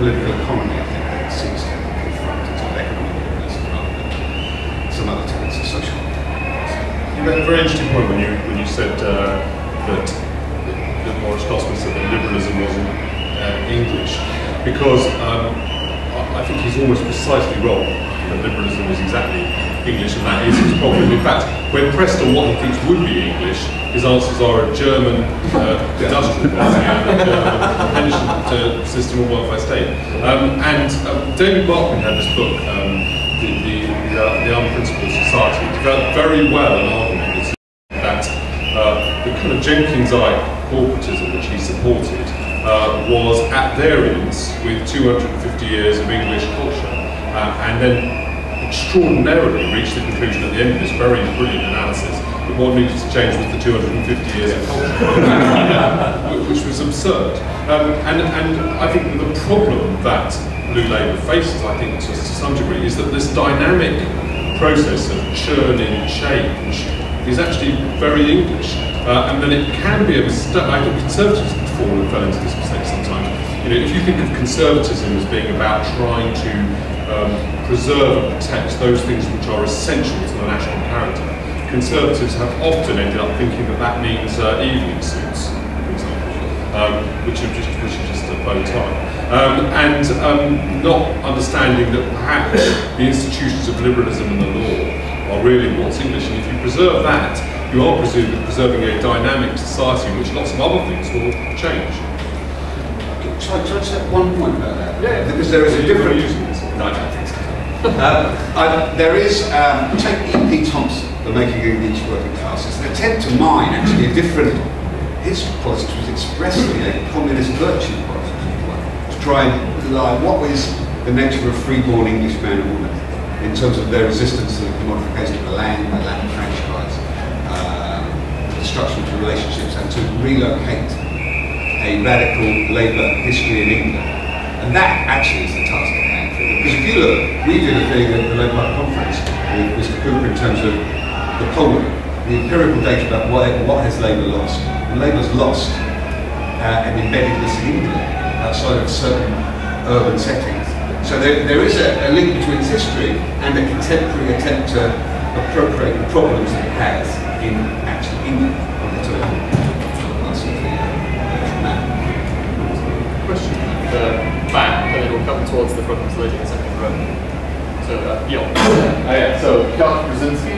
political economy, I think, that seems to confront in terms of economic liberalism rather than some other tenets of social. You made a very interesting point when you said that Lord Glasman said that liberalism wasn't English, because I think he's almost precisely wrong that liberalism is exactly English, and that is his problem. In fact, when pressed on what he thinks would be English, his answers are a German industrial policy and a German pension system or welfare state. David Barkman had this book, The Unprincipled Society. It developed very well an argument that the kind of Jenkinsite corporatism which he supported was at variance with 250 years of English culture, and then extraordinarily reached the conclusion at the end of this very brilliant analysis that what needed to change was the 250 years of culture, which was absurd. And I think the problem that Blue Labour faces, I think to some degree, is that this dynamic process of churning change is actually very English. And then it can be a mistake. I think conservatives fell into this mistake sometimes. You know, if you think of conservatism as being about trying to preserve and protect those things which are essential to the national character, conservatives have often ended up thinking that that means evening suits, for example, which are just a bow tie, and not understanding that perhaps the institutions of liberalism and the law are really what's English. And if you preserve that, you are preserving a dynamic society in which lots of other things will change. Shall I just have one point about that? Yeah. Because there is a different... using this. No, I don't think so. There is, take E.P. Thompson, The Making of Each Working Class. It's an attempt to mine, actually, a different... His politics was expressly a communist virtue politics, to try and lie what was the nature of a free-born English man and woman in terms of their resistance to the commodification of the land, by land franchise, destruction of relationships, and to relocate a radical Labour history in England. And that actually is the task at hand. Because if you look, we did a thing at the Labour Party conference with Mr. Cooper in terms of the polling, the empirical data about what has Labour lost. And Labour's lost an embeddedness in England outside of certain urban settings. So there is a link between its history and a contemporary attempt to appropriate the problems that it has in actually England. Question at the back, and it will come towards the front of the lady in the second row. So, yeah. So, Piotr Brzezinski.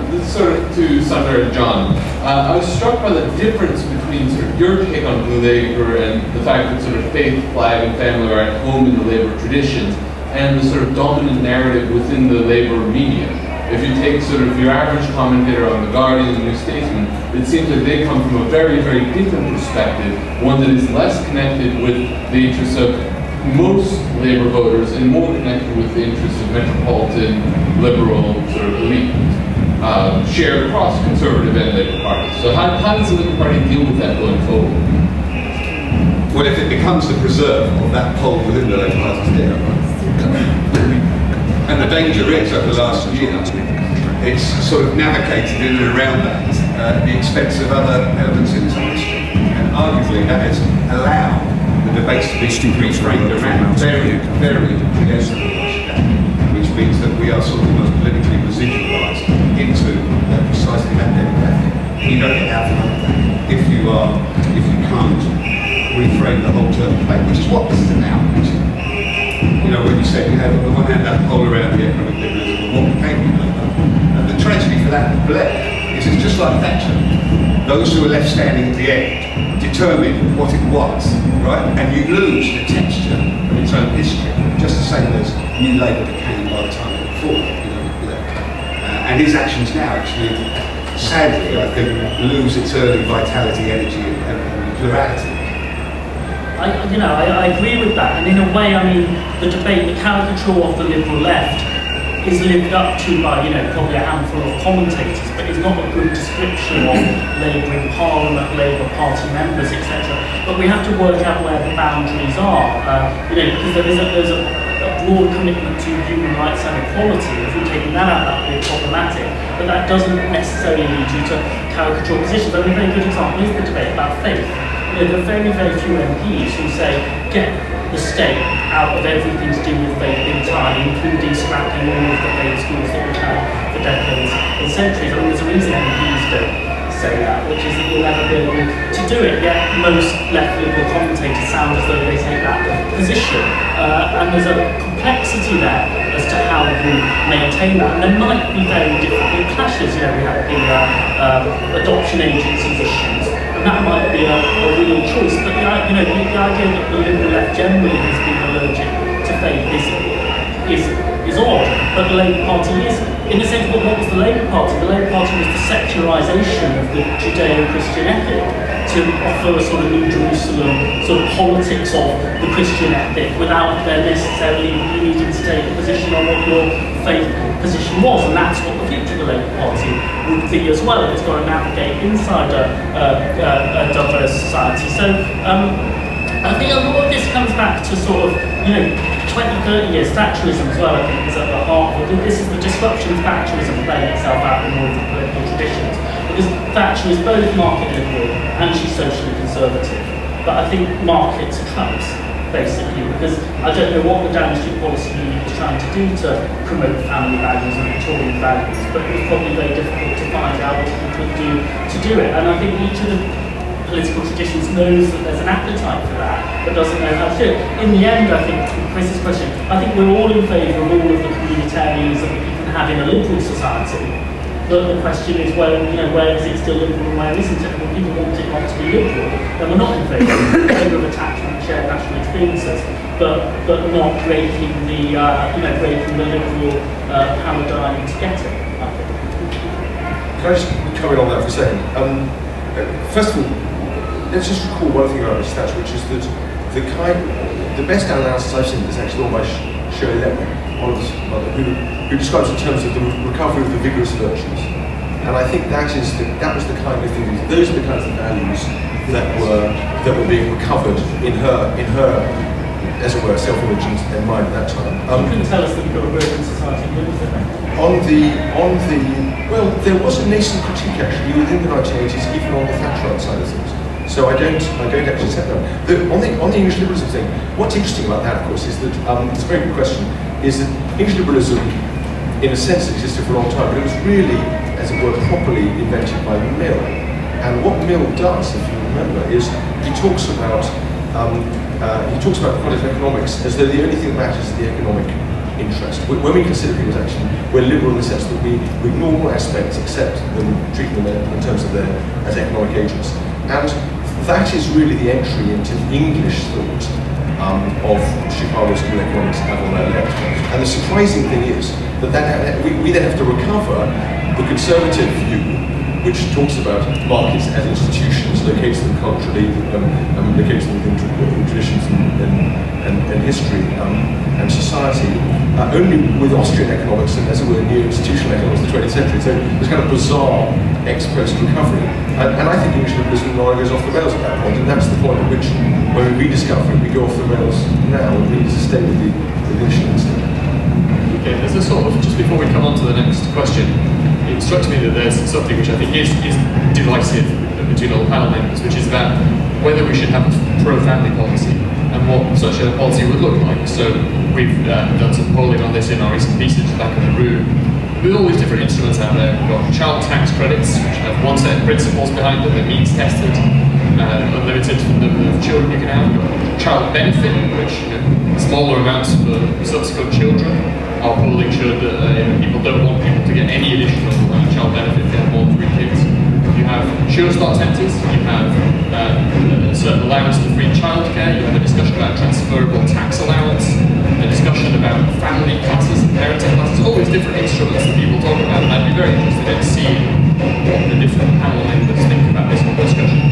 This is sort of to Sumner and John. I was struck by the difference between sort of your take on Blue Labour and the fact that sort of faith, flag, and family are at home in the Labour traditions, and the sort of dominant narrative within the Labour media. If you take sort of your average commentator on The Guardian and The New Statesman, it seems like they come from a very, very different perspective, one that is less connected with the interests of most Labour voters and more connected with the interests of metropolitan, liberal sort of elite, shared across Conservative and Labour parties. So how does the Labour Party deal with that going forward? Well, if it becomes the preserve of that pole within the Labour Party, and the danger is, over the last year, it's sort of navigated in and around that at the expense of other elements in its history. And arguably that has allowed the debates to be reframed around very, very which means that we are sort of almost politically residualised into precisely that demographic. You don't get out of that if you can't reframe the whole term debate, which is what this is now, actually. You know, when you said you had on the one hand that poll around the economic liberalism and what became the tragedy for that Blair is politics is just like Thatcher. Those who were left standing at the end determined what it was, right? And you lose the texture of its own history, just the same as New Labour became by the time it before, and his actions now actually, sadly, I think, lose its early vitality, energy, and plurality. I agree with that, and in a way, I mean, the debate, the caricature of the liberal left is lived up to by, probably a handful of commentators, but it's not a good description of Labour in Parliament, Labour Party members, etc. But we have to work out where the boundaries are, because there's a broad commitment to human rights and equality. If we're taking that out, that would be problematic. But that doesn't necessarily lead you to caricature positions. I mean, a very good example is the debate about faith. There are very, very few MPs who say, get the state out of everything to do with faith entirely, including scrapping all of the faith schools that we've had for decades and centuries. I mean, there's a reason MPs don't say that, which is that you'll never be able to do it. Yet most left liberal commentators sound as though they take that position. And there's a complexity there as to how you maintain that. And there might be very different clashes. We have the adoption agencies issues. That might be a real choice, but the idea that the liberal left generally has been allergic to faith is odd. But the Labour Party is, in a sense, what was the Labour Party? The Labour Party was the secularisation of the Judeo-Christian ethic to offer a sort of New Jerusalem sort of politics of the Christian ethic without there necessarily needing to take a position on what your faith position was, and that's what the future of the Labour Party would be as well. It's got to navigate inside a diverse society. So I think a lot of this comes back to sort of 20, 30 years Thatcherism as well. I think is at the heart of it. This is the disruption of Thatcherism playing itself out in all of the political traditions, because Thatcher is both market liberal and she's socially conservative. But I think markets are trumps, basically, because I don't know what the Downing Street Policy Union was trying to do to promote family values and Victorian values, but it was probably very difficult to find out what people could do to do it. And I think each of the political traditions knows that there's an appetite for that, but doesn't know how to do it. In the end, I think, to Chris's question, I think we're all in favour of all of the communitarianism that you can have in a liberal society. But the question is, where is it still liberal and where isn't it? When people want it not to be liberal, then we're not in favour of attachment and shared national experiences, but not breaking the liberal paradigm to get it. I think. Can I just come in on that for a second? First of all, let's just recall one thing about this Thatcher, which is that the best analysis I've seen is actually done by Shirley Lepman, who describes in terms of the recovery of the vigorous virtues. And I think that was the kind of thing, those are the kinds of values that were being recovered in her as it were, self-image and mind at that time. You couldn't tell us that we've got a broken society, well, there was a nascent critique actually within the 1980s, even on the Thatcherite side of things. So I don't actually accept that. On the English liberalism thing, what's interesting about that, of course, is that it's a very good question. Is that English liberalism, in a sense, existed for a long time, but it was really, as it were, properly invented by Mill. And what Mill does, if you remember, is he talks about quantitative economics as though the only thing that matters is the economic interest. When we consider people's action, we're liberal in the sense that we ignore all aspects except treat them in terms of as economic agents. And that is really the entry into English thought of Chicago School of Economics and on their left. And the surprising thing is that we then have to recover the conservative view, which talks about markets as institutions, locates them culturally, locates them within traditions and history and society, only with Austrian economics and, as it were, new institutional economics of the 20th century. So there's kind of bizarre ex-post recovery. And I think English liberalism no longer goes off the rails at that point, and that's the point at which, when we rediscover it, we go off the rails now, and we need to stay with the initial instinct. Okay, there's a sort of, just before we come on to the next question, it strikes me that there's something which I think is divisive between all panel members, which is about whether we should have a pro-family policy and what such a policy would look like. So we've done some polling on this in our recent pieces back in the room. With all these different instruments out there, we've got child tax credits, which have one set of principles behind them, that means tested, unlimited number of children you can have. We've got child benefit, which smaller amounts for subsequent children. our polling showed that people don't want people to get any additional child benefit if they have more than 3 kids. You have sure-start centres, you have a certain allowance for free childcare, you have a discussion about transferable tax allowance, a discussion about family classes and parenting classes, all these different instruments that people talk about, and I'd be very interested in seeing what the different panel members think about this whole discussion.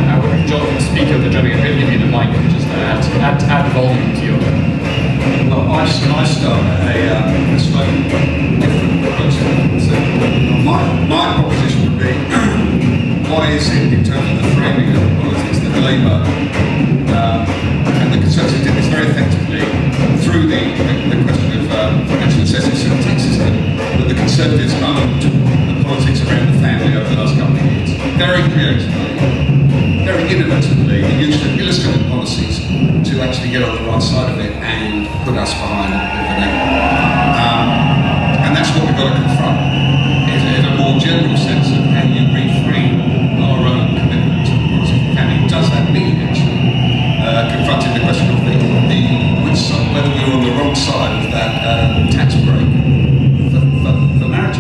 I would John can speak over Johnny. I'm going to give you the mic just to add volume to your... Well, I start a slightly different approach. So my proposition would be, why is it, in terms of the framing of politics, that Labour and the Conservatives did this very effectively through the question of financial necessities and tax system, that the Conservatives owned the politics around the family over the last couple of years. Very creatively, very innovatively, used illustrative policies to actually get on the right side of it and put us behind a bit of an angle. And that's what we've got to confront, is in a more general sense of how you reframe our own commitment to the policy of family. Does that mean actually confronting the question of whether we were on the wrong side of that tax break for marriage?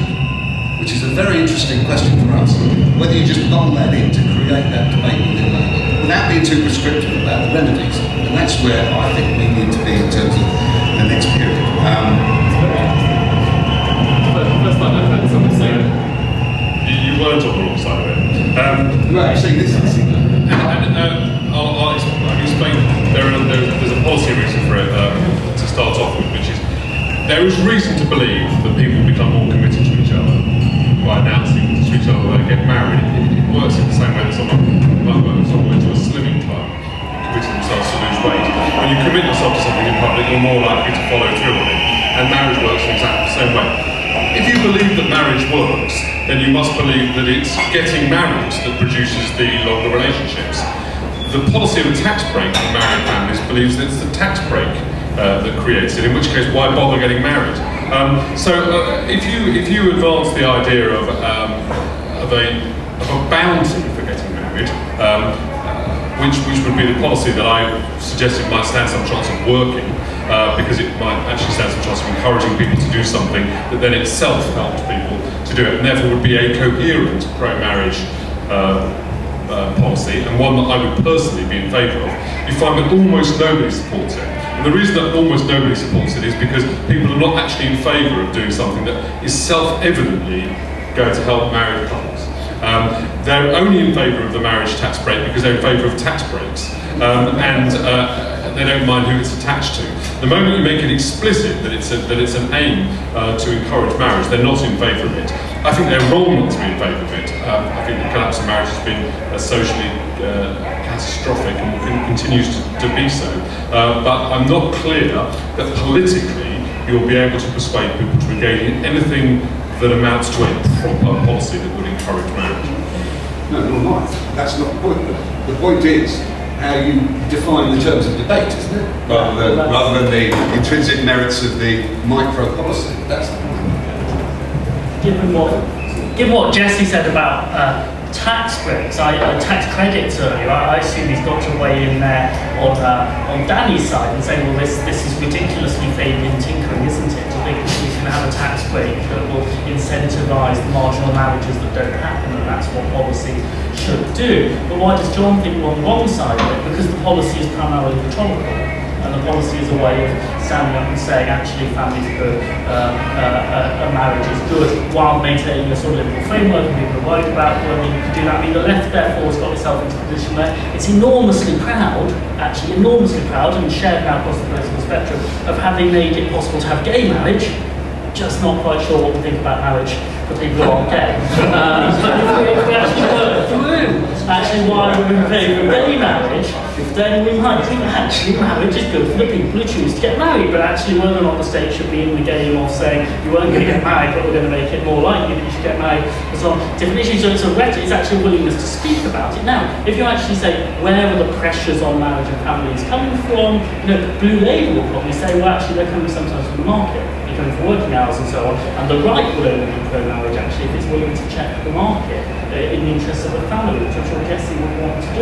Which is a very interesting question for us, whether you just long that in to create that debate within Labour, without being too prescriptive about the remedies. And that's where I think we need to be in terms of the next period. First time I've heard someone say it. You weren't on the wrong side of it. Right, you're saying this is... I'll explain. There's a policy reason for it to start off with, which is there is reason to believe that people become more committed to each other by announcing to each other that they get married. It works in the same way that someone went to a slimming club and committed themselves to lose weight. When you commit yourself to something in public, you're more likely to follow through on it. And marriage works in exactly the same way. If you believe that marriage works, then you must believe that it's getting married that produces the longer relationships. The policy of a tax break for married families believes that it's the tax break that creates it, in which case why bother getting married? If you advance the idea of a bounty for getting married, which would be the policy that I suggested might stand some chance of working, because it might actually stand some chance of encouraging people to do something that then itself helps people to do it, and therefore would be a coherent pro-marriage policy, and one that I would personally be in favour of. You find that almost nobody supports it. And the reason that almost nobody supports it is because people are not actually in favour of doing something that is self-evidently going to help married couples. They're only in favour of the marriage tax break because they're in favour of tax breaks, and they don't mind who it's attached to. The moment you make it explicit that it's an aim to encourage marriage, they're not in favour of it. I think they're wrong not to be in favour of it. I think the collapse of marriage has been socially catastrophic and continues to be so. But I'm not clear that politically you'll be able to persuade people to engage in anything that amounts to a proper policy that would encourage marriage. No, not. That's not the point. The point is how you define the terms of debate, isn't it? Rather than the intrinsic merits of the micro policy. That's the point. Given what Jesse said about tax breaks, tax credits earlier, I assume he's got to weigh in there on Danny's side and say, well, this is ridiculously Fabian tinkering, isn't it? To think that we can have a tax break that will incentivise the marginal marriages that don't happen, and that's what policy should do. But why does John think we're on the wrong side of it? Because the policy is primarily rhetorical. And the policy is a way of standing up and saying, actually, families are good, a marriage is good, while maintaining a sort of liberal framework, and people are worried about whether you can do that. I mean, the left, therefore, has got itself into a position where it's enormously proud, actually enormously proud, and shared now across the political spectrum, of having made it possible to have gay marriage, just not quite sure what we think about marriage for people who aren't gay. But if we actually work through why we're in favour of gay marriage, then we might think actually marriage is good for the people who choose to get married, but actually whether or not the state should be in the game of saying you weren't going to get married, but we're going to make it more likely that you should get married, and so on. Different issues, so it's actually a willingness to speak about it. Now, if you actually say, where are the pressures on marriage and families coming from, Blue Labour will probably say, well, actually they're coming sometimes from the market. From working hours and so on, and the right will only be pro-marriage actually if it's willing to check the market. in the interest of the family, which I'm sure Jesse would want to do.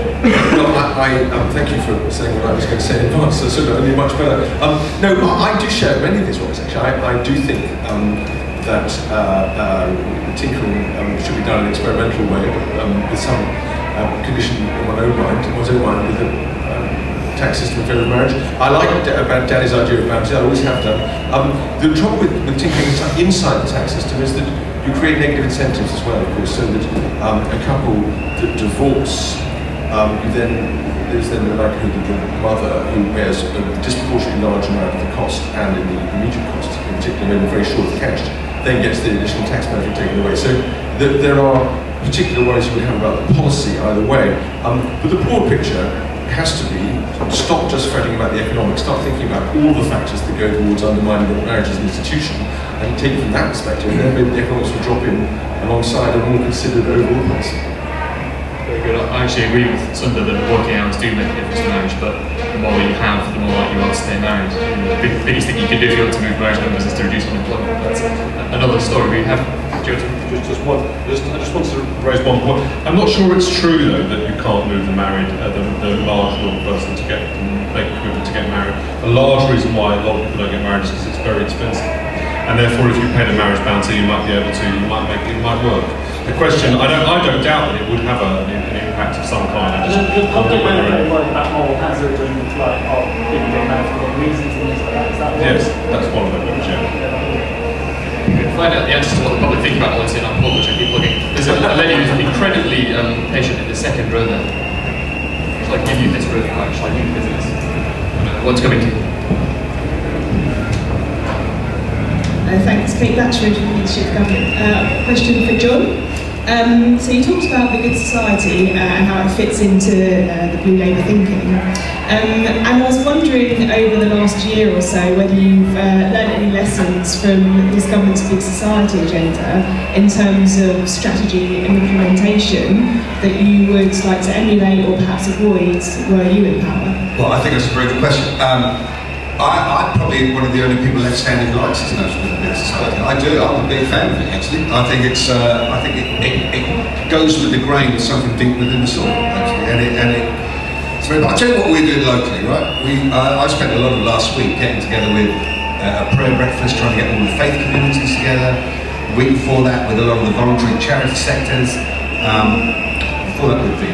Well, I thank you for saying what I was going to say in advance, so sort of only much better. No, I do share many of these worries, actually. I do think that tinkering should be done in an experimental way, with some condition in one's own mind, with a tax system in favour of marriage. I like about Danny's idea of boundaries, I always have done. The trouble with tinkering inside the tax system is that you create negative incentives as well, of course, so that a couple that divorce, there's then the likelihood that the mother, who bears a disproportionately large amount of the cost and in the immediate costs, in particular when they're very short of cash, then gets the additional tax benefit taken away. So there are particular worries you would have about the policy either way. But the broad picture has to be, stop just fretting about the economics, start thinking about all the factors that go towards undermining marriage as an institution, and take it from that perspective, and then maybe the economics will drop in alongside a more considered overall policy. Very good. I actually agree with Sundar that working hours do make a difference to marriage, but the more you have, the more likely you are to stay married. The biggest thing you can do if you want to move marriage numbers is to reduce unemployment. That's another story we have. I just wanted to raise one point. I'm not sure it's true though that you can't move the large person to make a commitment to get married. A large reason why a lot of people don't get married is because it's very expensive, and therefore if you paid a marriage bounty, you might be able to, it might work. The question, I don't doubt that it would have an impact of some kind. The public are very worried about moral hazard and like, people get married for wrong reasons and things like that. Is that right? Yes, that's one of them. Yeah. Find out the answer to what the public think about policy in our poll, which I keep looking. There's a lady who's incredibly patient in the second row there. Shall I give you this row? Shall I give you this? One's coming to you. Thanks, Kate Batchford from Leadership Government. Question for John. So you talked about the good society and how it fits into the Blue Labour thinking. And I was wondering over the last year or so whether you've learned any lessons from this government's big society agenda in terms of strategy and implementation that you would like to emulate or perhaps avoid were you in power? Well, I think that's a very good question. I'm probably one of the only people left standing who likes international big society. I'm a big fan of it, actually. I think it goes with the grain of something deep within the soil, actually. I'll tell you what we're doing locally, right? I spent a lot of last week getting together with a prayer breakfast, trying to get all the faith communities together. The week before that with a lot of the voluntary charity sectors. Before that with the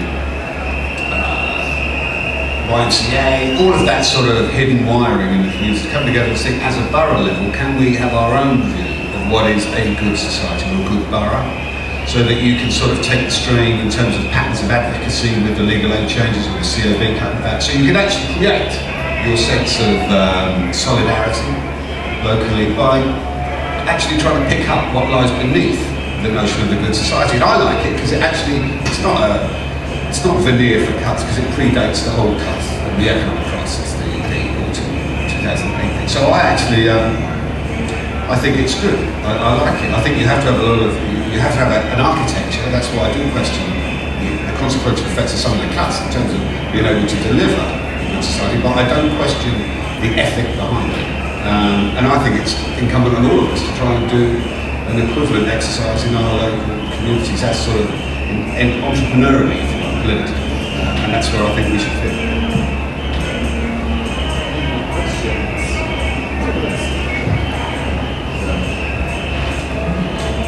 YMCA, all of that sort of hidden wiring in the community to come together and think, as a borough level, can we have our own view of what is a good society or a good borough, so that you can sort of take the strain in terms of patterns of advocacy with the legal aid changes and the COB cutting back, so you can actually create your sense of solidarity locally by actually trying to pick up what lies beneath the notion of the good society. And I like it because it's not a veneer for cuts, because it predates the whole cut of the economic crisis, the autumn 2008 thing. So I think it's good. I like it. I think you have to have an architecture. That's why I do question the consequential effects of some of the cuts in terms of being able to deliver a good society, but I don't question the ethic behind it. And I think it's incumbent on all of us to try and do an equivalent exercise in our local communities, as sort of entrepreneurially, politically, and that's where I think we should fit.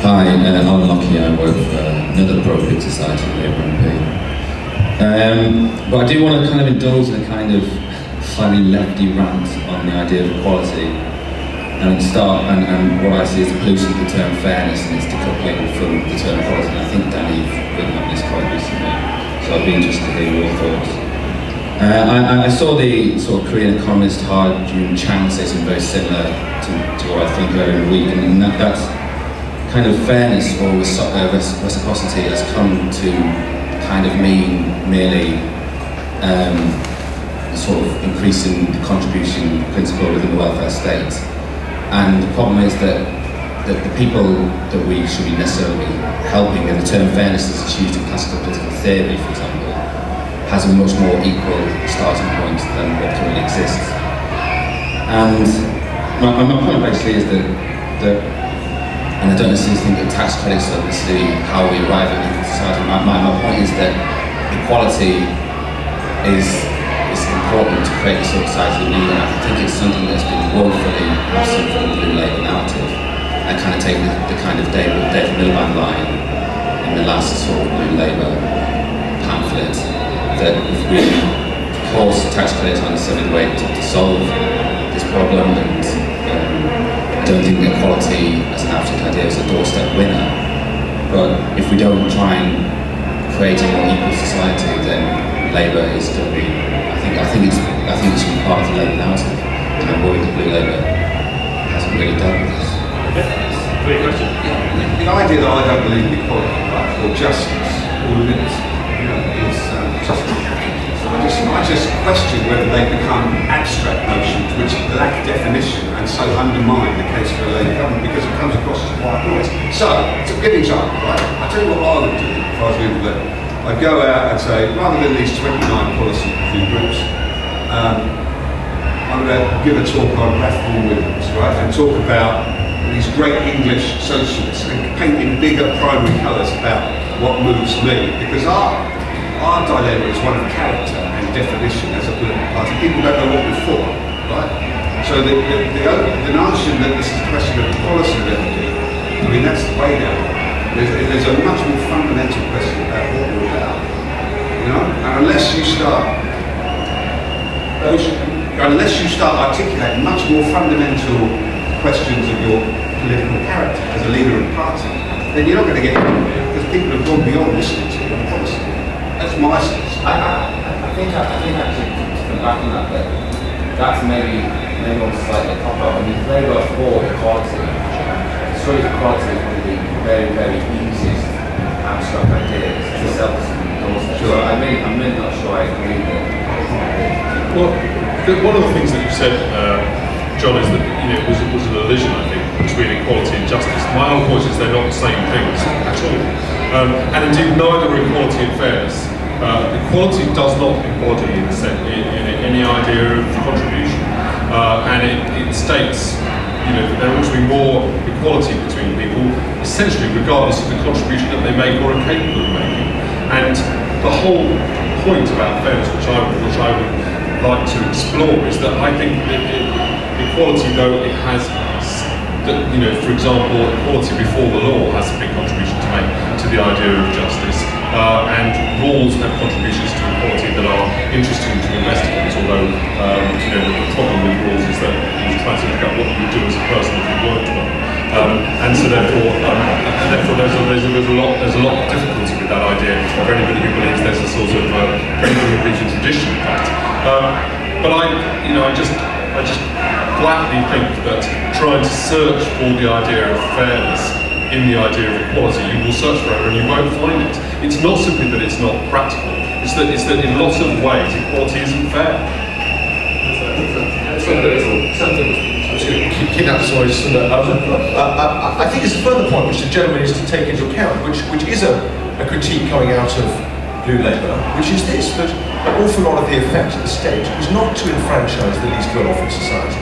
Hi, I'm Lucky. I work for another pro-big society, Labour MP. But I do want to kind of indulge in a kind of slightly lefty rant on the idea of equality, and what I see as the pollution of the term fairness and its decoupling from the term equality. And I think Danny, you've written up this quite recently. So I'd be interested to hear your thoughts. I saw the sort of Korean economist Ha-Joon Chang say something very similar to what I think earlier in the week, and that's kind of fairness or reciprocity has come to kind of mean merely sort of increasing the contribution principle within the welfare state. And the problem is that the people that we should be necessarily helping, and the term fairness as it's used in classical political theory, for example, has a much more equal starting point than what currently exists. And my point basically is that and I don't necessarily think that tax credits are necessarily how we arrive at equal society. My point is that equality is important to create the sort of society we need, and I think it's something that's been woefully absent from the Blue Labour narrative. I kind of take the kind of David Miliband line in the last sort of Blue Labour pamphlet, that if we force tax credits on some way to solve this problem, and I don't think that equality as an abstract idea is a doorstep winner. But if we don't try and create a more equal society, then Labour is going to be. I think it's part of the Labour narrative, and I'm worried that Blue Labour hasn't really dealt with this. Great question. The idea that I don't believe in equality, right, or justice, or limits, is just. I just question whether they become abstract notions which lack definition and so undermine the case for a Labour government, because it comes across as white noise. So, to give an example, right? I'll tell you what I would do if I was leaving Labour. I'd go out and say, rather than these 29 policy review groups, I'm going to give a talk on Rathbone Williams, right, and talk about these great English socialists and paint in bigger primary colours about what moves me, because our dilemma is one of character and definition as a political party. People don't know what we're for, right? So the notion that this is a question of policy remedy, I mean, that's way down. There's a much more fundamental question about what we're about, and unless you start articulating much more fundamental questions of your political character as a leader of the party, then you're not going to get anywhere, because people have gone beyond listening to you on policy. That's my sense. I think actually to come back on that's maybe on slightly a cop-out. I mean, if they were for equality, destroying equality is one of the very, very easiest abstract ideas to self-doorstep. So I'm really not sure I agree with it. Well, one of the things that you said, John, is that it was an elision, I think, between equality and justice. My own point is they're not the same things at all. And indeed, neither are equality and fairness. Equality does not embody in any idea of contribution, and it states there ought to be more equality between people, essentially regardless of the contribution that they make or are capable of making. And the whole point about fairness, which I would like to explore, is that I think that equality, though it has, for example, equality before the law has a big contribution to make to the idea of justice, and rules have contributions to equality that are interesting to investigate, although the problem with rules is that you try to look at what you would do as a person if you weren't one. And so therefore there's a lot of difficulty with that idea for anybody who believes there's a sort of Greek tradition in fact. But I just flatly think that trying to search for the idea of fairness in the idea of equality, you will search forever and you won't find it. It's not simply that it's not practical, it's that in lots of ways equality isn't fair. Keep that story. I think it's a further point which the gentleman is to take into account, which is a critique coming out of Blue Labour, which is this, that an awful lot of the effect of the state was not to enfranchise the least well-off in society.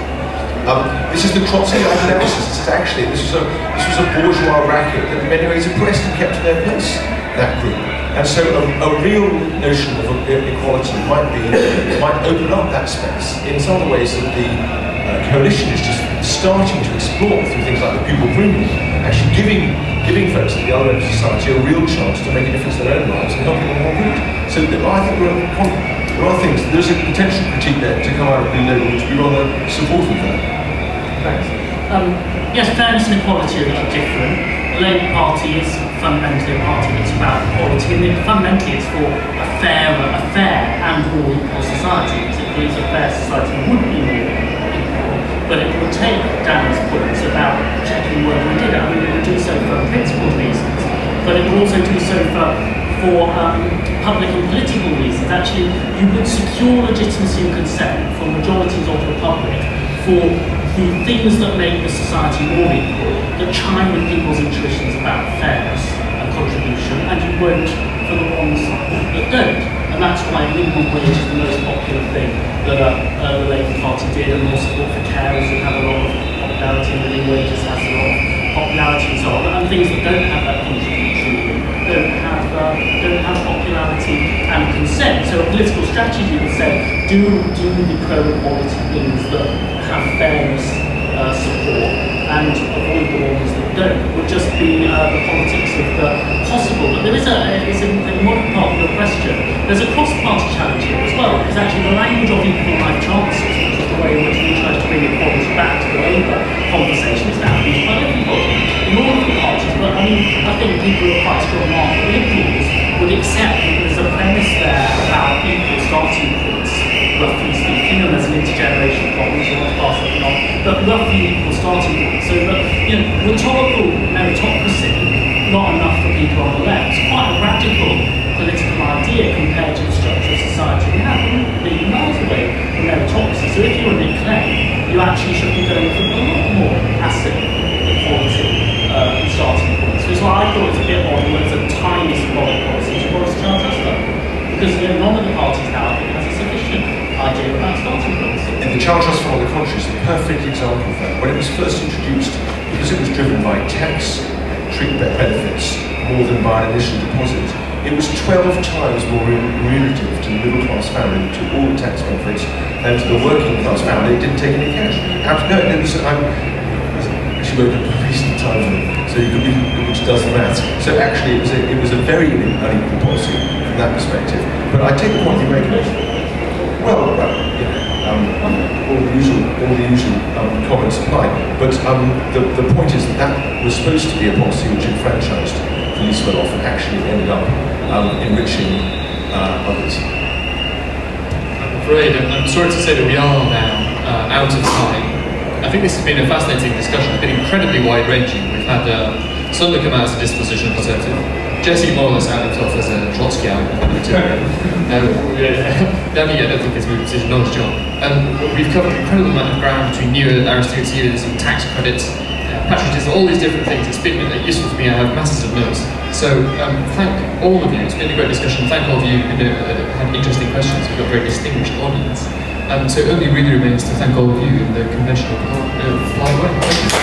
This is the Trotsky-like analysis. This was a bourgeois racket that in many ways oppressed and kept to their place, that group. And so a real notion of equality might open up that space in some of the ways that the coalition is just starting to explore through things like the pupil premium, actually giving folks at the other end of society a real chance to make a difference in their own lives and helping them more good. So I think there are things, there's a potential critique there to come out of Blue Labour which would be rather supportive of that. Thanks. Yes, fairness and equality are a little different. The Labour Party is fundamentally a party that's about equality, and fundamentally it's for a fair and more equal society. It believes a fair society would be more equal, but it would take Dan's points about checking whether we did it. I mean, it would do so for principled reasons, but it would also do so for public and political reasons. Actually, you would secure legitimacy and consent for majorities of the public for the things that make the society more equal, that chime with people's intuitions about fairness and contribution, and you won't for the ones that don't. And that's why minimum wage is the most popular thing that the Labour Party did, and more support for carers who have a lot of popularity, and living wages has a lot of popularity and so on, and things that don't have that contribution don't have don't have popularity and consent. So a political strategy would say, do the pro-equality things that have fairness support and avoid the ones that don't. It would just be the politics of the possible. But there is a more part of the question. There's a cross-party challenge here as well, because actually the language of equal life chances, which is the way in which we try to bring equality back to the Labour conversation, is now used by everybody in all of the parties. But I mean, I think people who are quite strong market liberals would accept that there's a premise there about equal starting points, roughly speaking, and there's an intergenerational problem, so I'll pass that on, but roughly equal starting points. So that, you know, rhetorical meritocracy, not enough for people on the left. It's quite a radical political idea compared to the structure of society we have. We're really miles away from meritocracy. So if you're Nick Clegg, you actually should be going for a lot more asset equality in starting points. Which is why I thought it was a bit odd when it's a tiny symbolic policy to Boris Johnson stuff. Because none of the parties now has a sufficient idea about starting points. And the Child Trust Fund, on the contrary, is a perfect example of that. When it was first introduced, because it was driven by tax treatment benefits more than by an initial deposit, it was 12 times more remunerative to the middle class family to all the tax benefits than to the working class family. It didn't take any cash. She worked at a recent time, so you could be, which does the maths. So actually, it was a very unequal policy from that perspective. But I take the point you make. Well, all the usual comments apply. But the point is that was supposed to be a policy which enfranchised the least well off and actually ended up enriching others. I'm afraid, I'm sorry to say that we are now out of time. I think this has been a fascinating discussion. It's been incredibly wide-ranging. We've had Sunder come out as a disposition conservative, Jesse more or less out himself as a Trotskyite. Danny, I don't think has moved position, nor has John. We've covered an incredible amount of ground between neo-Aristotelianism, tax credits, patriotism, all these different things. It's been useful for me. I have masses of notes. So thank all of you. It's been a great discussion. Thank all of you who had interesting questions. We've got a very distinguished audience. So it only really remains to thank all of you in the conventional polite way. Thank you.